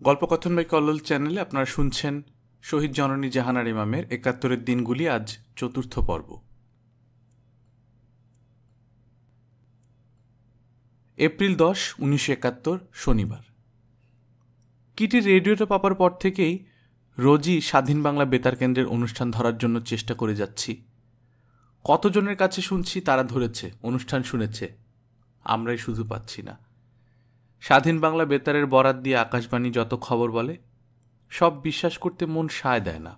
গল্পকথন by Kallol চ্যানেলে আপনারা শুনছেন শহীদ জননী জাহানারা ইমামের ৭১-এর দিনগুলি, আজ চতুর্থ পর্ব। এপ্রিল ১০, ১৯৭১, শনিবার। কিটির রেডিওটা পাবার পর থেকেই রোজই স্বাধীন বাংলা বেতার কেন্দ্রের অনুষ্ঠান ধরার জন্য চেষ্টা করে যাচ্ছি। কতজনের কাছে শুনছি তারা ধরেছে, অনুষ্ঠান শুনেছে, আমরাই শুধু পাচ্ছি না। স্বাধীন বাংলা বেতারের বরাত দিয়ে আকাশবাণী যত খবর বলে সব বিশ্বাস করতে মন সায় দেয় না।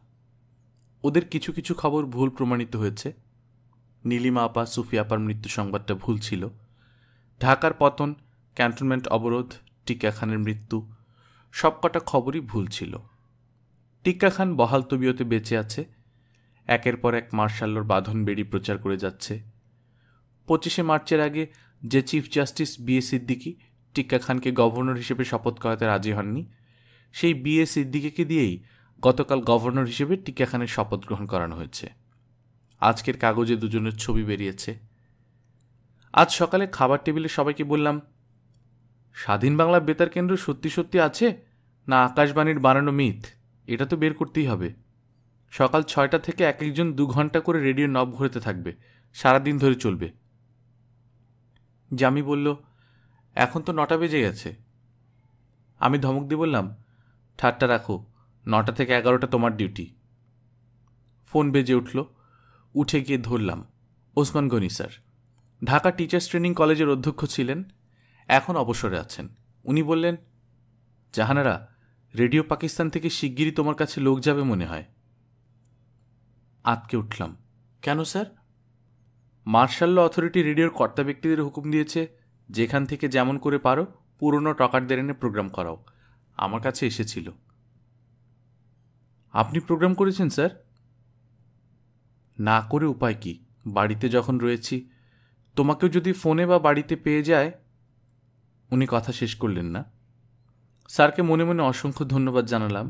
ওদের কিছু কিছু খবর ভুল প্রমাণিত হয়েছে। নীলিমা আপা, সুফি আপার মৃত্যু সংবাদটা ভুল ছিল। ঢাকার পতন, ক্যান্টনমেন্ট অবরোধ, টিক্কা খানের মৃত্যু, সবকটা খবরই ভুল ছিল। টিক্কা খান বহাল তবিয়তে বেঁচে আছে, একের পর এক মার্শাল্লোর বাঁধন বেড়ি প্রচার করে যাচ্ছে। ২৫শে মার্চের আগে যে চিফ জাস্টিস বি.এ. সিদ্দিকী টিক্কা খানকে গভর্নর হিসেবে শপথ করাতে রাজি হননি, সেই বি.এ. সিদ্দিকীকে দিয়েই গতকাল গভর্নর হিসেবে টিক্কা খানের শপথ গ্রহণ করানো হয়েছে। আজকের কাগজে দুজনের ছবি বেরিয়েছে। আজ সকালে খাবার টেবিলে সবাইকে বললাম, স্বাধীন বাংলা বেতার কেন্দ্র সত্যি সত্যি আছে না আকাশবাণীর বানানো মিথ, এটা তো বের করতেই হবে। সকাল ৬টা থেকে এক একজন ২ ঘন্টা করে রেডিও নব ঘুরতে থাকবে, সারাদিন ধরে চলবে। জামি বলল, এখন তো ৯টা বেজে গেছে। আমি ধমক দিয়ে বললাম, ঠাট্টা রাখো, ৯টা থেকে ১১টা তোমার ডিউটি। ফোন বেজে উঠল। উঠে গিয়ে ধরলাম, Osman Gani sir. Dhaka teachers training কলেজের অধ্যক্ষ ছিলেন, এখন অবসরে আছেন। উনি বললেন, জাহানারা, রেডিও পাকিস্তান থেকে শিগগিরই তোমার কাছে লোক যাবে মনে হয়। আতকে উঠলাম, কেন স্যার? মার্শাল ল অথরিটি রেডিওর কর্তা ব্যক্তিদের হুকুম দিয়েছে, যেখান থেকে যেমন করে পারো পুরনো টকারদের এনে প্রোগ্রাম করাও। আমার কাছে এসেছিল। আপনি প্রোগ্রাম করেছেন স্যার? না করে উপায় কি, বাড়িতে যখন রয়েছি। তোমাকেও যদি ফোনে বা বাড়িতে পেয়ে যায়। উনি কথা শেষ করলেন না। স্যারকে মনে মনে অসংখ্য ধন্যবাদ জানালাম।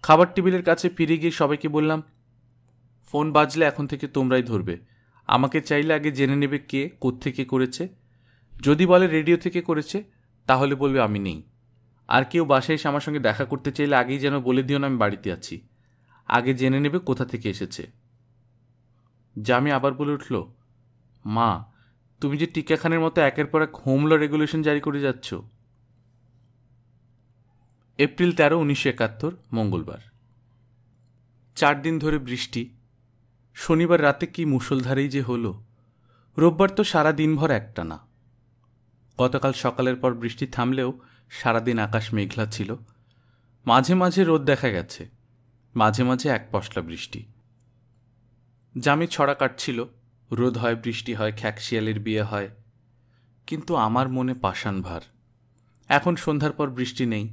খাবার টেবিলের কাছে ফিরে গিয়ে সবাইকে বললাম, ফোন বাজলে এখন থেকে তোমরাই ধরবে। আমাকে চাইলে আগে জেনে নেবে কে কোত্থেকে করেছে। যদি বলে রেডিও থেকে করেছে, তাহলে বলবে আমি নেই। আর কেউ বাসায় এসে আমার সঙ্গে দেখা করতে চাইলে আগেই যেন বলে দিও না আমি বাড়িতে আছি। আগে জেনে নেবে কোথা থেকে এসেছে। জামি আবার বলে উঠল, মা, তুমি যে টিক্কা খানের মতো একের পর এক হোম ল রেগুলেশন জারি করে যাচ্ছ। এপ্রিল ১৩, ১৯৭১, মঙ্গলবার। ৪ দিন ধরে বৃষ্টি। শনিবার রাতে কি মুষলধারেই যে হলো। রোববার তো সারা দিনভর একটানা। গতকাল সকালের পর বৃষ্টি থামলেও সারাদিন আকাশ মেঘলা ছিল। মাঝে মাঝে রোদ দেখা গেছে, মাঝে মাঝে এক পশলা বৃষ্টি। জামি ছড়া কাটছিল, রোদ হয়, বৃষ্টি হয়, খ্যাকশিয়ালের বিয়ে হয়। কিন্তু আমার মনে পাষাণ ভার। এখন সন্ধ্যার পর বৃষ্টি নেই,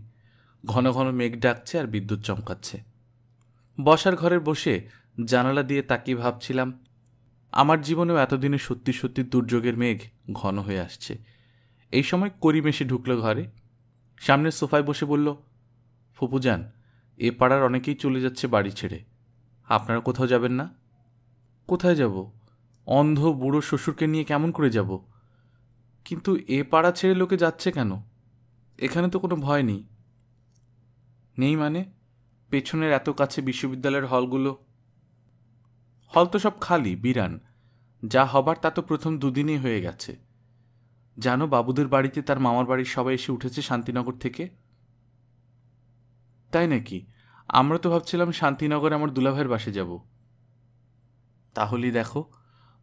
ঘন ঘন মেঘ ডাকছে আর বিদ্যুৎ চমকাচ্ছে। বসার ঘরে বসে জানালা দিয়ে তাকিয়ে ভাবছিলাম, আমার জীবনেও এতদিনে সত্যি সত্যি দুর্যোগের মেঘ ঘন হয়ে আসছে। এই সময় করিম এসে ঢুকল ঘরে। সামনের সোফায় বসে বলল, ফুপুজান, এ পাড়ার অনেকেই চলে যাচ্ছে বাড়ি ছেড়ে। আপনারা কোথাও যাবেন না? কোথায় যাব? অন্ধ বুড়ো শ্বশুরকে নিয়ে কেমন করে যাব? কিন্তু এ পাড়া ছেড়ে লোকে যাচ্ছে কেন? এখানে তো কোনো ভয় নেই। নেই মানে? পেছনের এত কাছে বিশ্ববিদ্যালয়ের হলগুলো। হল তো সব খালি, বিরান। যা হবার তা তো প্রথম ২ দিনেই হয়ে গেছে। জানো, বাবুদের বাড়িতে তার মামার বাড়ির সবাই এসে উঠেছে শান্তিনগর থেকে। তাই নাকি? আমরা তো ভাবছিলাম শান্তিনগরে আমার দুলাভাইয়ের বাসে যাব। তাহলেই দেখো,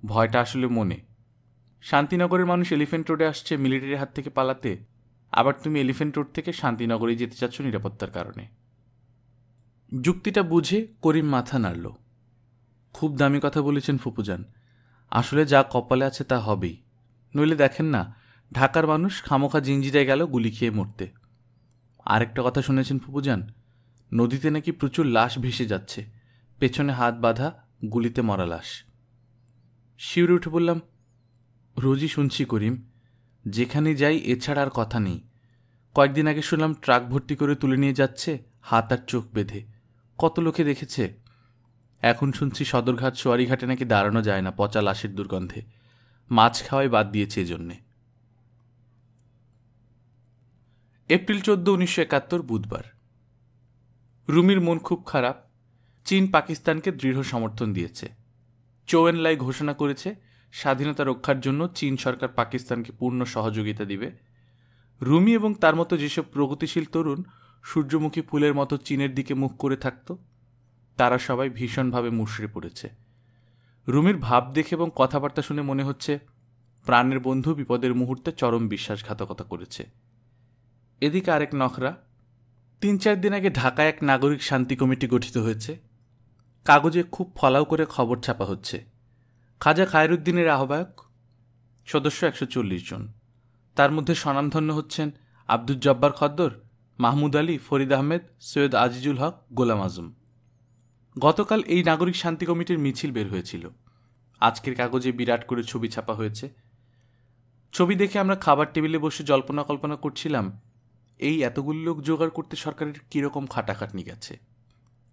ভয়টা আসলে মনে। শান্তিনগরের মানুষ এলিফ্যান্ট রোডে আসছে মিলিটারির হাত থেকে পালাতে, আবার তুমি এলিফ্যান্ট রোড থেকে শান্তিনগরে যেতে চাচ্ছ নিরাপত্তার কারণে। যুক্তিটা বুঝে করিম মাথা নাড়ল। খুব দামি কথা বলেছেন ফুপুজান। আসলে যা কপালে আছে তা হবেই। নইলে দেখেন না, ঢাকার মানুষ খামোখা জিঞ্জিরায় গেল গুলি খেয়ে মরতে। আরেকটা কথা শুনেছেন ফুপুজান? নদীতে নাকি প্রচুর লাশ ভেসে যাচ্ছে, পেছনে হাত বাঁধা, গুলিতে মরা লাশ। শিউরে উঠে বললাম, রোজই শুনছি করিম, যেখানে যাই এছাড়া আর কথা নেই। কয়েকদিন আগে শুনলাম ট্রাক ভর্তি করে তুলে নিয়ে যাচ্ছে হাত আর চোখ বেঁধে। কত লোকে দেখেছে। এখন শুনছি সদরঘাট সোয়ারিঘাটে নাকি দাঁড়ানো যায় না পচা লাশের দুর্গন্ধে। মাছ খাওয়াই বাদ দিয়েছে এজন্যে। এপ্রিল 14, 1971 বুধবার। রুমির মন খুব খারাপ। চীন পাকিস্তানকে দৃঢ় সমর্থন দিয়েছে। চৌ এন-লাই ঘোষণা করেছে স্বাধীনতা রক্ষার জন্য চীন সরকার পাকিস্তানকে পূর্ণ সহযোগিতা দিবে। রুমি এবং তার মতো যেসব প্রগতিশীল তরুণ সূর্যমুখী ফুলের মতো চীনের দিকে মুখ করে থাকত, তারা সবাই ভীষণভাবে মুষড়ে পড়েছে। রুমির ভাব দেখে এবং কথাবার্তা শুনে মনে হচ্ছে প্রাণের বন্ধু বিপদের মুহূর্তে চরম বিশ্বাসঘাতকতা করেছে। এদিকে আরেক নখরা। 3-4 দিন আগে ঢাকায় এক নাগরিক শান্তি কমিটি গঠিত হয়েছে। কাগজে খুব ফলাও করে খবর ছাপা হচ্ছে। খাজা খায়রুদ্দিনের আহ্বায়ক, সদস্য 140 জন। তার মধ্যে স্বনামধন্য হচ্ছেন আব্দুল জব্বার খদ্দর, মাহমুদ আলী, ফরিদ আহমেদ, সৈয়দ আজিজুল হক, গোলাম আজম। গতকাল এই নাগরিক শান্তি কমিটির মিছিল বের হয়েছিল। আজকের কাগজে বিরাট করে ছবি ছাপা হয়েছে। ছবি দেখে আমরা খাবার টেবিলে বসে জল্পনা কল্পনা করছিলাম এই এতগুলো লোক জোগাড় করতে সরকারের কীরকম খাটাখাটনি গেছে।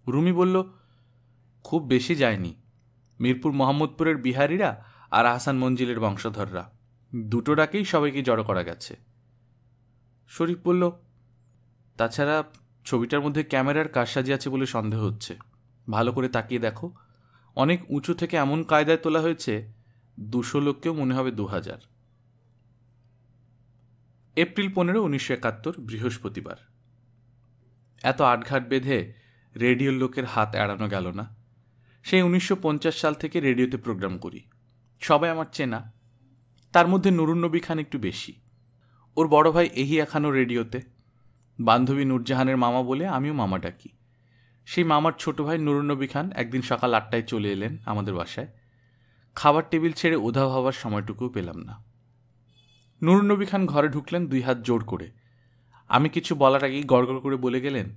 রুমি বলল, খুব বেশি যায়নি। মিরপুর মোহাম্মদপুরের বিহারিরা আর আহসান মঞ্জিলের বংশধররা, দুটো ডাকেই সবাইকে জড়ো করা গেছে। শরীফ বলল, তাছাড়া ছবিটার মধ্যে ক্যামেরার কারসাজি আছে বলে সন্দেহ হচ্ছে। ভালো করে তাকিয়ে দেখো, অনেক উঁচু থেকে এমন কায়দায় তোলা হয়েছে 200 লোককেও মনে হবে 2000। এপ্রিল 15, 1971 বৃহস্পতিবার। এত আটঘাট বেঁধে রেডিওর লোকের হাত এড়ানো গেল না। সেই 1950 সাল থেকে রেডিওতে প্রোগ্রাম করি। সবাই আমার চেনা। তার মধ্যে নুরুন নবী খান একটু বেশি। ওর বড় ভাই এহিয়া খানও রেডিওতে। বান্ধবী নূরজাহানের মামা বলে আমিও মামা ডাকি। সেই মামার ছোট ভাই নুরুন নবী খান একদিন সকাল 8টায় চলে এলেন আমাদের বাসায়। খাবার টেবিল ছেড়ে উধাও হওয়ার সময়টুকুও পেলাম না। নুরুন নবী খান ঘরে ঢুকলেন 2 হাত জোড় করে। আমি কিছু বলার আগেই গড়গড় করে বলে গেলেন,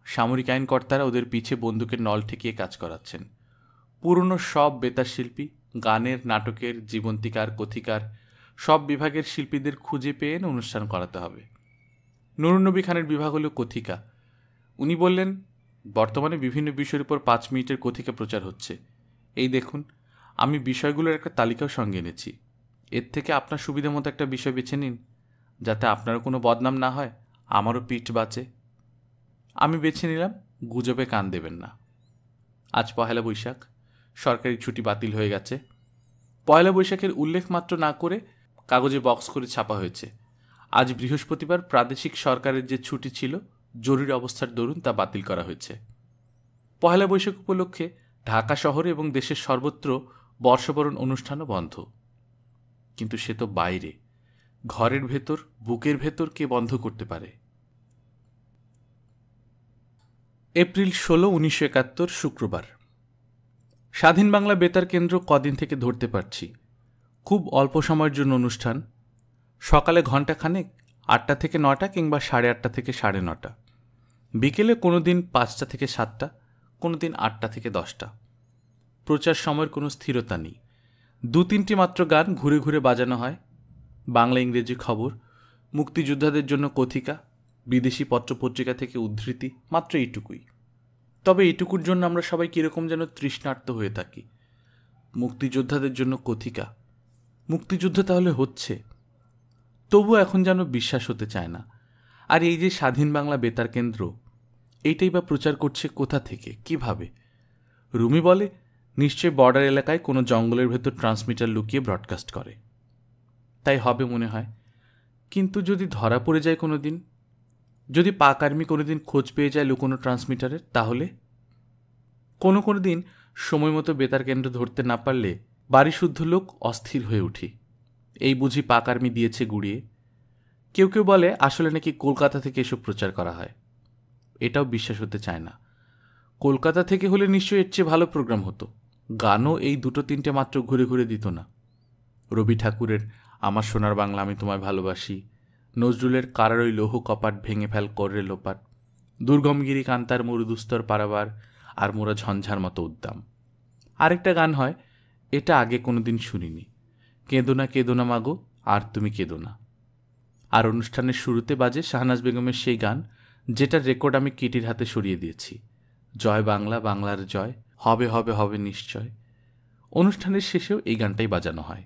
সামরিক আইন কর্তারা ওদের পিছে বন্দুকের নল ঠেকিয়ে কাজ করাচ্ছেন। পুরনো সব বেতার শিল্পী, গানের, নাটকের, জীবন্তিকার, কথিকার সব বিভাগের শিল্পীদের খুঁজে পেয়ে অনুষ্ঠান করাতে হবে। নুরুন নবী খানের বিভাগ হল কথিকা। উনি বললেন, বর্তমানে বিভিন্ন বিষয়ের উপর 5 মিনিটের কথিকা প্রচার হচ্ছে। এই দেখুন, আমি বিষয়গুলোর একটা তালিকাও সঙ্গে এনেছি। এর থেকে আপনার সুবিধা মতো একটা বিষয় বেছে নিন, যাতে আপনারও কোনো বদনাম না হয়, আমারও পিঠ বাঁচে। আমি বেছে নিলাম গুজবে কান দেবেন না। আজ 1 বৈশাখ। সরকারি ছুটি বাতিল হয়ে গেছে। 1 বৈশাখের উল্লেখ মাত্র না করে কাগজে বক্স করে ছাপা হয়েছে আজ বৃহস্পতিবার প্রাদেশিক সরকারের যে ছুটি ছিল জরুরি অবস্থার দরুন তা বাতিল করা হয়েছে। 1 বৈশাখ উপলক্ষে ঢাকা শহরে এবং দেশের সর্বত্র বর্ষবরণ অনুষ্ঠানও বন্ধ। কিন্তু সে তো বাইরে, ঘরের ভেতর, বুকের ভেতর কে বন্ধ করতে পারে? এপ্রিল 16, 1971 শুক্রবার। স্বাধীন বাংলা বেতার কেন্দ্র কদিন থেকে ধরতে পারছি। খুব অল্প সময়ের জন্য অনুষ্ঠান। সকালে ঘণ্টাখানেক, 8টা থেকে 9টা কিংবা 8:30 থেকে 9:30। বিকেলে কোনো দিন 5টা থেকে 7টা, কোনো দিন 8টা থেকে 10টা। প্রচার সময়ের কোনো স্থিরতা নেই। 2-3টি মাত্র গান ঘুরে ঘুরে বাজানো হয়। বাংলা ইংরেজি খবর, মুক্তিযোদ্ধাদের জন্য কথিকা, বিদেশি পত্রপত্রিকা থেকে উদ্ধৃতি, মাত্র এইটুকুই। তবে এইটুকুর জন্য আমরা সবাই কীরকম যেন তৃষ্ণার্ত হয়ে থাকি। মুক্তিযোদ্ধাদের জন্য কথিকা, মুক্তিযুদ্ধ তাহলে হচ্ছে? তবু এখন যেন বিশ্বাস হতে চায় না। আর এই যে স্বাধীন বাংলা বেতার কেন্দ্র, এইটাই বা প্রচার করছে কোথা থেকে, কিভাবে? রুমি বলে, নিশ্চয় বর্ডার এলাকায় কোনো জঙ্গলের ভেতর ট্রান্সমিটার লুকিয়ে ব্রডকাস্ট করে। তাই হবে মনে হয়। কিন্তু যদি ধরা পড়ে যায় কোনো দিন, যদি পাক আর্মি কোনো দিন খোঁজ পেয়ে যায় লুকোনো ট্রান্সমিটারের, তাহলে কোনো দিন সময় মতো বেতার কেন্দ্র ধরতে না পারলে বাড়ি শুদ্ধ লোক অস্থির হয়ে উঠি। এই বুঝি পাক আর্মি দিয়েছে গুড়িয়ে। কেউ কেউ বলে আসলে নাকি কলকাতা থেকে এসব প্রচার করা হয়। এটাও বিশ্বাস হতে চায় না। কলকাতা থেকে হলে নিশ্চয়ই এর চেয়ে ভালো প্রোগ্রাম হতো। গানও এই 2-3টে মাত্র ঘুরে ঘুরে দিত না। রবি ঠাকুরের আমার সোনার বাংলা আমি তোমায় ভালোবাসি, নজরুলের কারার ওই লৌহ কপাট ভেঙে ফেল কররে লোপাট, দুর্গমগিরি কান্তার মরুদুস্তর পারাবার, আর মোরা ঝঞ্ঝার মতো উদ্দাম। আরেকটা গান হয়, এটা আগে কোনো দিন শুনিনি, কেঁদো না মাগো আর তুমি কেঁদো না। আর অনুষ্ঠানের শুরুতে বাজে শাহনাজ বেগমের সেই গান, যেটার রেকর্ড আমি কিটির হাতে সরিয়ে দিয়েছি, জয় বাংলা, বাংলার জয়, হবে হবে হবে নিশ্চয়। অনুষ্ঠানের শেষেও এই গানটাই বাজানো হয়।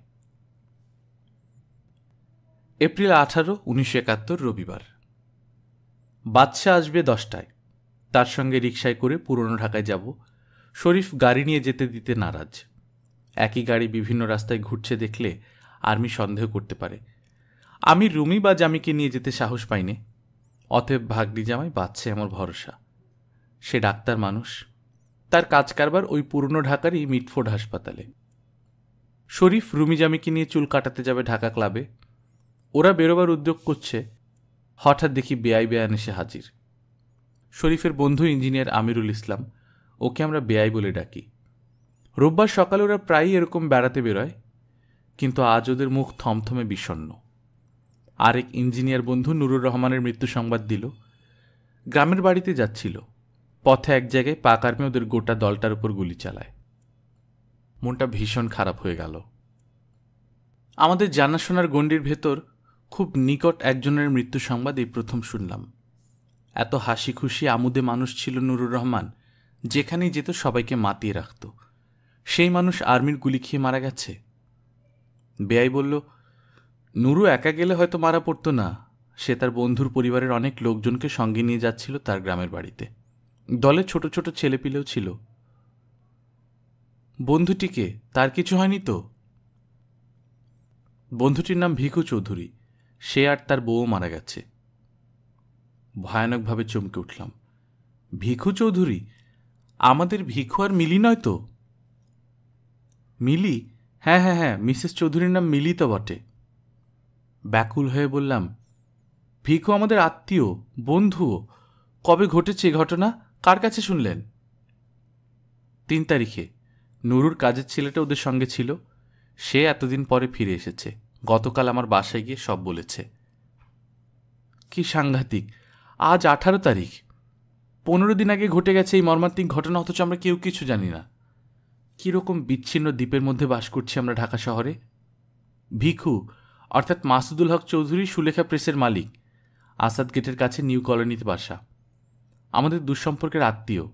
এপ্রিল 18, 1971 রবিবার। বাদশা আসবে 10টায়, তার সঙ্গে রিকশায় করে পুরনো ঢাকায় যাব। শরীফ গাড়ি নিয়ে যেতে দিতে নারাজ। একই গাড়ি বিভিন্ন রাস্তায় ঘুরছে দেখলে আর্মি সন্দেহ করতে পারে। আমি রুমি বা জামিকে নিয়ে যেতে সাহস পাইনি। অতএব ভাগ্নি জামাই বাদশা আমার ভরসা। সে ডাক্তার মানুষ, তার কাজ কারবার ওই পুরনো ঢাকারই মিটফোর্ড হাসপাতালে। শরীফ রুমি জামিকে নিয়ে চুল কাটাতে যাবে ঢাকা ক্লাবে। ওরা বেরোবার উদ্যোগ করছে, হঠাৎ দেখি বেআই বেয়ান এসে হাজির। শরীফের বন্ধু ইঞ্জিনিয়ার আমিরুল ইসলাম, ওকে আমরা বেআই বলে ডাকি। রোববার সকালে ওরা প্রায়ই এরকম বেড়াতে বেরোয়, কিন্তু আজ ওদের মুখ থমথমে বিষণ্ণ। আরেক ইঞ্জিনিয়ার বন্ধু নুরুর রহমানের মৃত্যু সংবাদ দিল। গ্রামের বাড়িতে যাচ্ছিল, পথে এক জায়গায় পাক আর্মি ওদের গোটা দলটার উপর গুলি চালায়। মনটা ভীষণ খারাপ হয়ে গেল। আমাদের জানাশোনার গণ্ডির ভেতর খুব নিকট একজনের মৃত্যু সংবাদ এই প্রথম শুনলাম। এত হাসি খুশি আমোদে মানুষ ছিল নুরুর রহমান, যেখানেই যেত সবাইকে মাতিয়ে রাখত। সেই মানুষ আর্মির গুলি খেয়ে মারা গেছে। বেআই বলল, নুরু একা গেলে হয়তো মারা পড়তো না। সে তার বন্ধুর পরিবারের অনেক লোকজনকে সঙ্গে নিয়ে যাচ্ছিল তার গ্রামের বাড়িতে। দলে ছোট ছোট ছেলেপিলেও ছিল। বন্ধুটিকে, তার কিছু হয়নি তো? বন্ধুটির নাম ভিখু চৌধুরী। সে আর তার বউও মারা গেছে। ভয়ানকভাবে চমকে উঠলাম। ভিখু চৌধুরী? আমাদের ভিখু আর মিলি নয় তো? মিলি? হ্যাঁ হ্যাঁ হ্যাঁ, মিসেস চৌধুরীর নাম মিলি তো বটে। ব্যাকুল হয়ে বললাম, ভিখু আমাদের আত্মীয়, বন্ধুও। কবে ঘটেছে ঘটনা? কার কাছে শুনলেন? 3 তারিখে। নুরুর কাজের ছেলেটা ওদের সঙ্গে ছিল। সে এতদিন পরে ফিরে এসেছে। গতকাল আমার বাসায় গিয়ে সব বলেছে। কি সাংঘাতিক! আজ 18 তারিখ। 15 দিন আগে ঘটে গেছে এই মর্মান্তিক ঘটনা, অথচ আমরা কেউ কিছু জানি না। কীরকম বিচ্ছিন্ন দ্বীপের মধ্যে বাস করছি আমরা ঢাকা শহরে। ভিখু অর্থাৎ মাসুদুল হক চৌধুরী সুলেখা প্রেসের মালিক। আসাদ গেটের কাছে নিউ কলোনিতে বাসা। আমাদের দুঃসম্পর্কের আত্মীয়।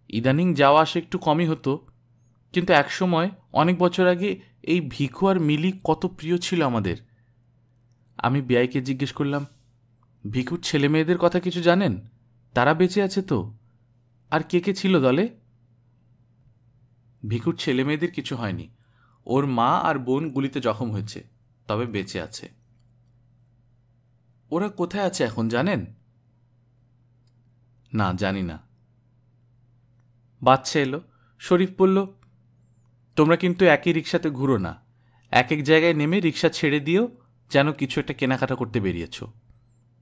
ইদানিং যাওয়া আসা একটু কমই হতো, কিন্তু একসময় অনেক বছর আগে এই ভিখু আর মিলি কত প্রিয় ছিল আমাদের। আমি বেআইকে জিজ্ঞেস করলাম, ভিখুর ছেলে মেয়েদের কথা কিছু জানেন? তারা বেঁচে আছে তো? আর কে কে ছিল দলে? ভিখুর ছেলে মেয়েদের কিছু হয়নি। ওর মা আর বোন গুলিতে জখম হয়েছে, তবে বেঁচে আছে। ওরা কোথায় আছে এখন জানেন? না, জানি না। বাচ্চা এলো। শরীফ বলল, তোমরা কিন্তু একই রিক্সাতে ঘুরো না। এক এক জায়গায় নেমে রিক্সা ছেড়ে দিও, যেন কিছু একটা কেনাকাটা করতে বেরিয়েছ।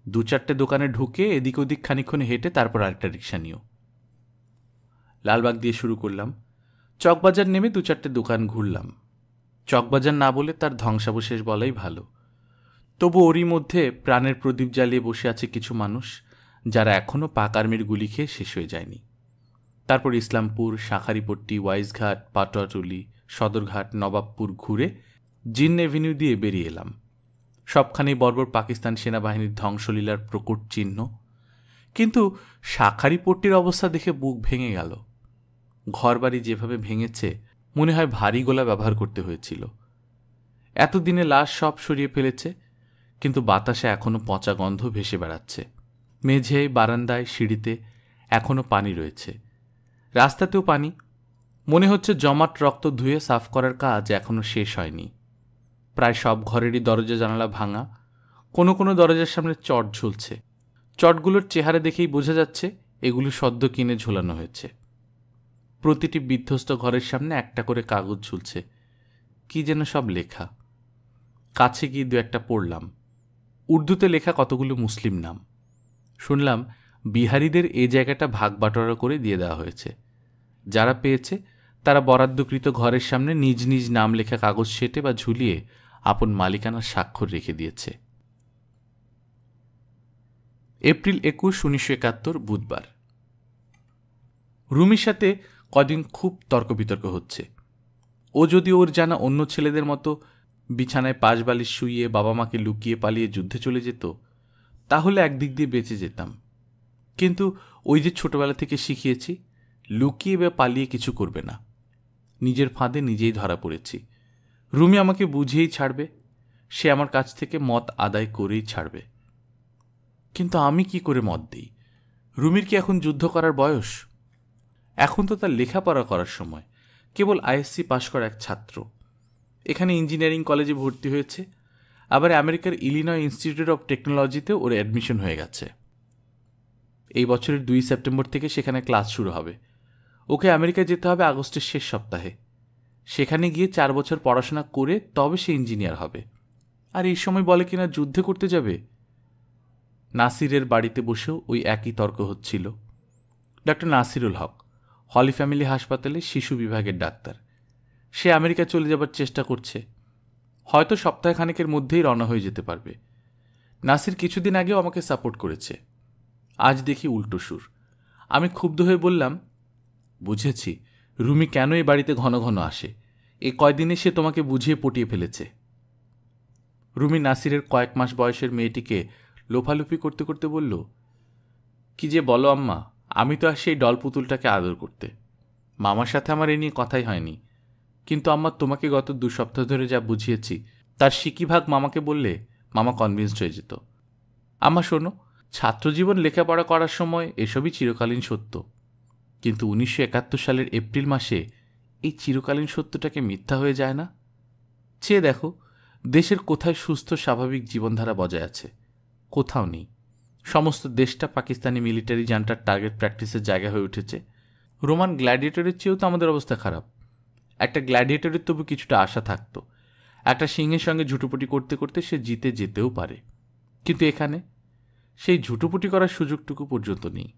2-4টে দোকানে ঢুকে এদিক ওদিক খানিক্ষণ হেঁটে তারপর আরেকটা রিক্সা নিও। লালবাগ দিয়ে শুরু করলাম। চকবাজার নেমে 2-4টে দোকান ঘুরলাম। চকবাজার না বলে তার ধ্বংসাবশেষ বলাই ভালো। তবু ওরই মধ্যে প্রাণের প্রদীপ জ্বালিয়ে বসে আছে কিছু মানুষ, যারা এখনও পাক আর্মির গুলি খেয়ে শেষ হয়ে যায়নি। তারপর ইসলামপুর, শাঁখারীপট্টি, ওয়াইজঘাট, পাটোয়াটুলি, সদরঘাট, নবাবপুর ঘুরে জিন এভিনিউ দিয়ে বেরিয়ে এলাম। সবখানেই বর্বর পাকিস্তান সেনাবাহিনীর ধ্বংসলীলার প্রকট চিহ্ন। কিন্তু শাঁখারীপট্টির অবস্থা দেখে বুক ভেঙে গেল। ঘরবাড়ি যেভাবে ভেঙেছে, মনে হয় ভারী গোলা ব্যবহার করতে হয়েছিল। এতদিনে লাশ সব সরিয়ে ফেলেছে, কিন্তু বাতাসে এখনও পচা গন্ধ ভেসে বেড়াচ্ছে। মেঝে, বারান্দায়, সিঁড়িতে এখনও পানি রয়েছে। রাস্তাতেও পানি। মনে হচ্ছে জমাট রক্ত ধুয়ে সাফ করার কাজ এখনও শেষ হয়নি। প্রায় সব ঘরেরই দরজা জানালা ভাঙা। কোনো কোনো দরজার সামনে চট ঝুলছে। চটগুলোর চেহারা দেখেই বোঝা যাচ্ছে এগুলো সদ্য কিনে ঝোলানো হয়েছে। প্রতিটি বিধ্বস্ত ঘরের সামনে একটা করে কাগজ ঝুলছে, কি যেন সব লেখা। কাছে গিয়ে 2-1টা পড়লাম। উর্দুতে লেখা কতগুলো মুসলিম নাম। শুনলাম বিহারিদের এ জায়গাটা ভাগ বাটোয়ারা করে দিয়ে দেওয়া হয়েছে। যারা পেয়েছে তারা বরাদ্দকৃত ঘরের সামনে নিজ নিজ নাম লেখা কাগজ সেটে বা ঝুলিয়ে আপন মালিকানার স্বাক্ষর রেখে দিয়েছে। এপ্রিল 21, 1971 বুধবার। রুমির সাথে কদিন খুব তর্ক বিতর্ক হচ্ছে। ও যদি ওর জানা অন্য ছেলেদের মতো বিছানায় পাশ বালিশ শুইয়ে বাবা মাকে লুকিয়ে পালিয়ে যুদ্ধে চলে যেত, তাহলে একদিক দিয়ে বেঁচে যেতাম। কিন্তু ওই যে ছোটবেলা থেকে শিখিয়েছি, লুকিয়ে বা পালিয়ে কিছু করবে না। নিজের ফাঁদে নিজেই ধরা পড়েছি। রুমি আমাকে বুঝিয়েই ছাড়বে। সে আমার কাছ থেকে মত আদায় করেই ছাড়বে। কিন্তু আমি কি করে মত দিই? রুমির কি এখন যুদ্ধ করার বয়স? এখন তো তার লেখাপড়া করার সময়। কেবল আইএসসি পাশ করা এক ছাত্র। এখানে ইঞ্জিনিয়ারিং কলেজে ভর্তি হয়েছে, আবার আমেরিকার ইলিনয় ইনস্টিটিউট অব টেকনোলজিতে ওর অ্যাডমিশন হয়ে গেছে। এই বছরের 2 সেপ্টেম্বর থেকে সেখানে ক্লাস শুরু হবে। ওকে আমেরিকায় যেতে হবে আগস্টের শেষ সপ্তাহে। সেখানে গিয়ে 4 বছর পড়াশোনা করে তবে সে ইঞ্জিনিয়ার হবে। আর এই সময় বলে কিনা যুদ্ধে করতে যাবে। নাসিরের বাড়িতে বসেও ওই একই তর্ক হচ্ছিল। ডক্টর নাসিরুল হক, হলি ফ্যামিলি হাসপাতালে শিশু বিভাগের ডাক্তার। সে আমেরিকা চলে যাবার চেষ্টা করছে। হয়তো সপ্তাহখানেকের মধ্যেই রওনা হয়ে যেতে পারবে। নাসির কিছুদিন আগেও আমাকে সাপোর্ট করেছে। আজ দেখি উল্টো সুর। আমি ক্ষুব্ধ হয়ে বললাম, বুঝেছি রুমি কেন এই বাড়িতে ঘন ঘন আসে। এই কয়দিনে সে তোমাকে বুঝিয়ে পটিয়ে ফেলেছে। রুমি নাসিরের কয়েক মাস বয়সের মেয়েটিকে লোফালুফি করতে করতে বলল, কি যে বলো আম্মা, আমি তো আর সেই ডল পুতুলটাকে আদর করতে। মামার সাথে আমার এ নিয়ে কথাই হয়নি। কিন্তু আম্মা, তোমাকে গত 2 সপ্তাহ ধরে যা বুঝিয়েছি তার সিকিভাগ মামাকে বললে মামা কনভিন্সড হয়ে যেত। আম্মা শোনো, ছাত্রজীবন লেখাপড়া করার সময় এসবই চিরকালীন সত্য। কিন্তু 1971 সালের এপ্রিল মাসে এই চিরকালীন সত্যটাকে মিথ্যা হয়ে যায় না? চেয়ে দেখো, দেশের কোথায় সুস্থ স্বাভাবিক জীবনধারা বজায় আছে? কোথাও নেই। সমস্ত দেশটা পাকিস্তানি মিলিটারি জান্টার টার্গেট প্র্যাকটিসের জায়গা হয়ে উঠেছে। রোমান গ্ল্যাডিয়েটরের চেয়েও তো আমাদের অবস্থা খারাপ। একটা গ্ল্যাডিয়েটরের তবু কিছুটা আশা থাকত। একটা সিংহের সঙ্গে ঝুটোপুটি করতে করতে সে জিতে যেতেও পারে। কিন্তু এখানে সেই ঝুটোপুটি করার সুযোগটুকু পর্যন্ত নেই।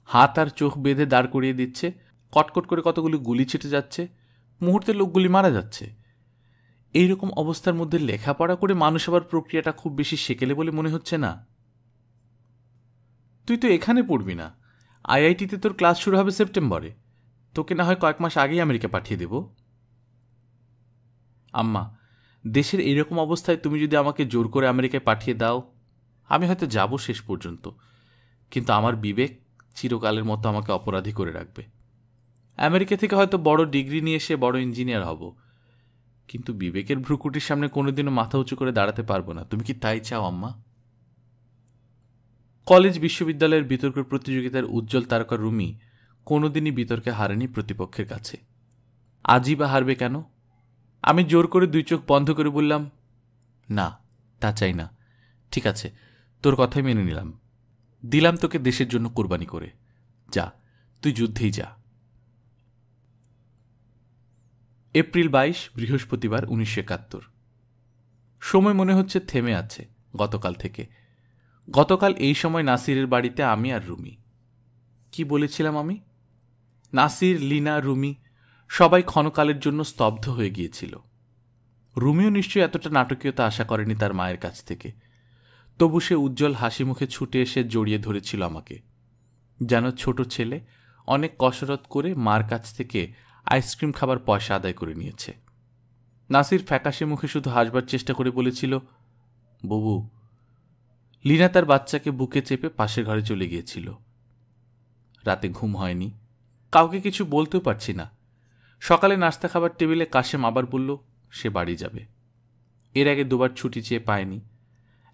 হাত আর চোখ বেঁধে দাঁড় করিয়ে দিচ্ছে, কটকট করে কতগুলি গুলি ছিটে যাচ্ছে, মুহূর্তে লোকগুলি মারা যাচ্ছে। এইরকম অবস্থার মধ্যে লেখাপড়া করে মানুষ হবার প্রক্রিয়াটা খুব বেশি সেকেলে বলে মনে হচ্ছে না। তুই তো এখানে পড়বি না। আইআইটিতে তোর ক্লাস শুরু হবে সেপ্টেম্বরে। তোকে না হয় কয়েক মাস আগেই আমেরিকা পাঠিয়ে দেব। আম্মা, দেশের এইরকম অবস্থায় তুমি যদি আমাকে জোর করে আমেরিকায় পাঠিয়ে দাও, আমি হয়তো যাব শেষ পর্যন্ত। কিন্তু আমার বিবেক চিরকালের মতো আমাকে অপরাধী করে রাখবে। আমেরিকা থেকে হয়তো বড় ডিগ্রি নিয়ে এসে বড় ইঞ্জিনিয়ার হব, কিন্তু বিবেকের ভ্রুকুটির সামনে কোনোদিনও মাথা উঁচু করে দাঁড়াতে পারবো না। তুমি কি তাই চাও আম্মা? কলেজ বিশ্ববিদ্যালয়ের বিতর্ক প্রতিযোগিতার উজ্জ্বল তারকা রুমি কোনোদিনই বিতর্কে হারেনি প্রতিপক্ষের কাছে। আজই বা হারবে কেন? আমি জোর করে 2 চোখ বন্ধ করে বললাম, না, তা চাই না। ঠিক আছে, তোর কথাই মেনে নিলাম। দিলাম তোকে দেশের জন্য কোরবানি করে। যা, তুই যুদ্ধেই যা। এপ্রিল 22, বৃহস্পতিবার, 1971। সময় মনে হচ্ছে থেমে আছে গতকাল থেকে। গতকাল এই সময় নাসিরের বাড়িতে আমি আর রুমি। কি বলেছিলাম আমি? নাসির, লিনা, রুমি সবাই ক্ষণকালের জন্য স্তব্ধ হয়ে গিয়েছিল। রুমিও নিশ্চয়ই এতটা নাটকীয়তা আশা করেনি তার মায়ের কাছ থেকে। তবু সে উজ্জ্বল হাসি মুখে ছুটে এসে জড়িয়ে ধরেছিল আমাকে, যেন ছোট ছেলে অনেক কসরত করে মার কাছ থেকে আইসক্রিম খাবার পয়সা আদায় করে নিয়েছে। নাসির ফ্যাকাশে মুখে শুধু হাসবার চেষ্টা করে বলেছিল, বুবু। লিনা তার বাচ্চাকে বুকে চেপে পাশের ঘরে চলে গিয়েছিল। রাতে ঘুম হয়নি, কাউকে কিছু বলতেও পারছি না। সকালে নাস্তা খাবার টেবিলে কাশেম আবার বলল সে বাড়ি যাবে। এর আগে 2বার ছুটি চেয়ে পায়নি।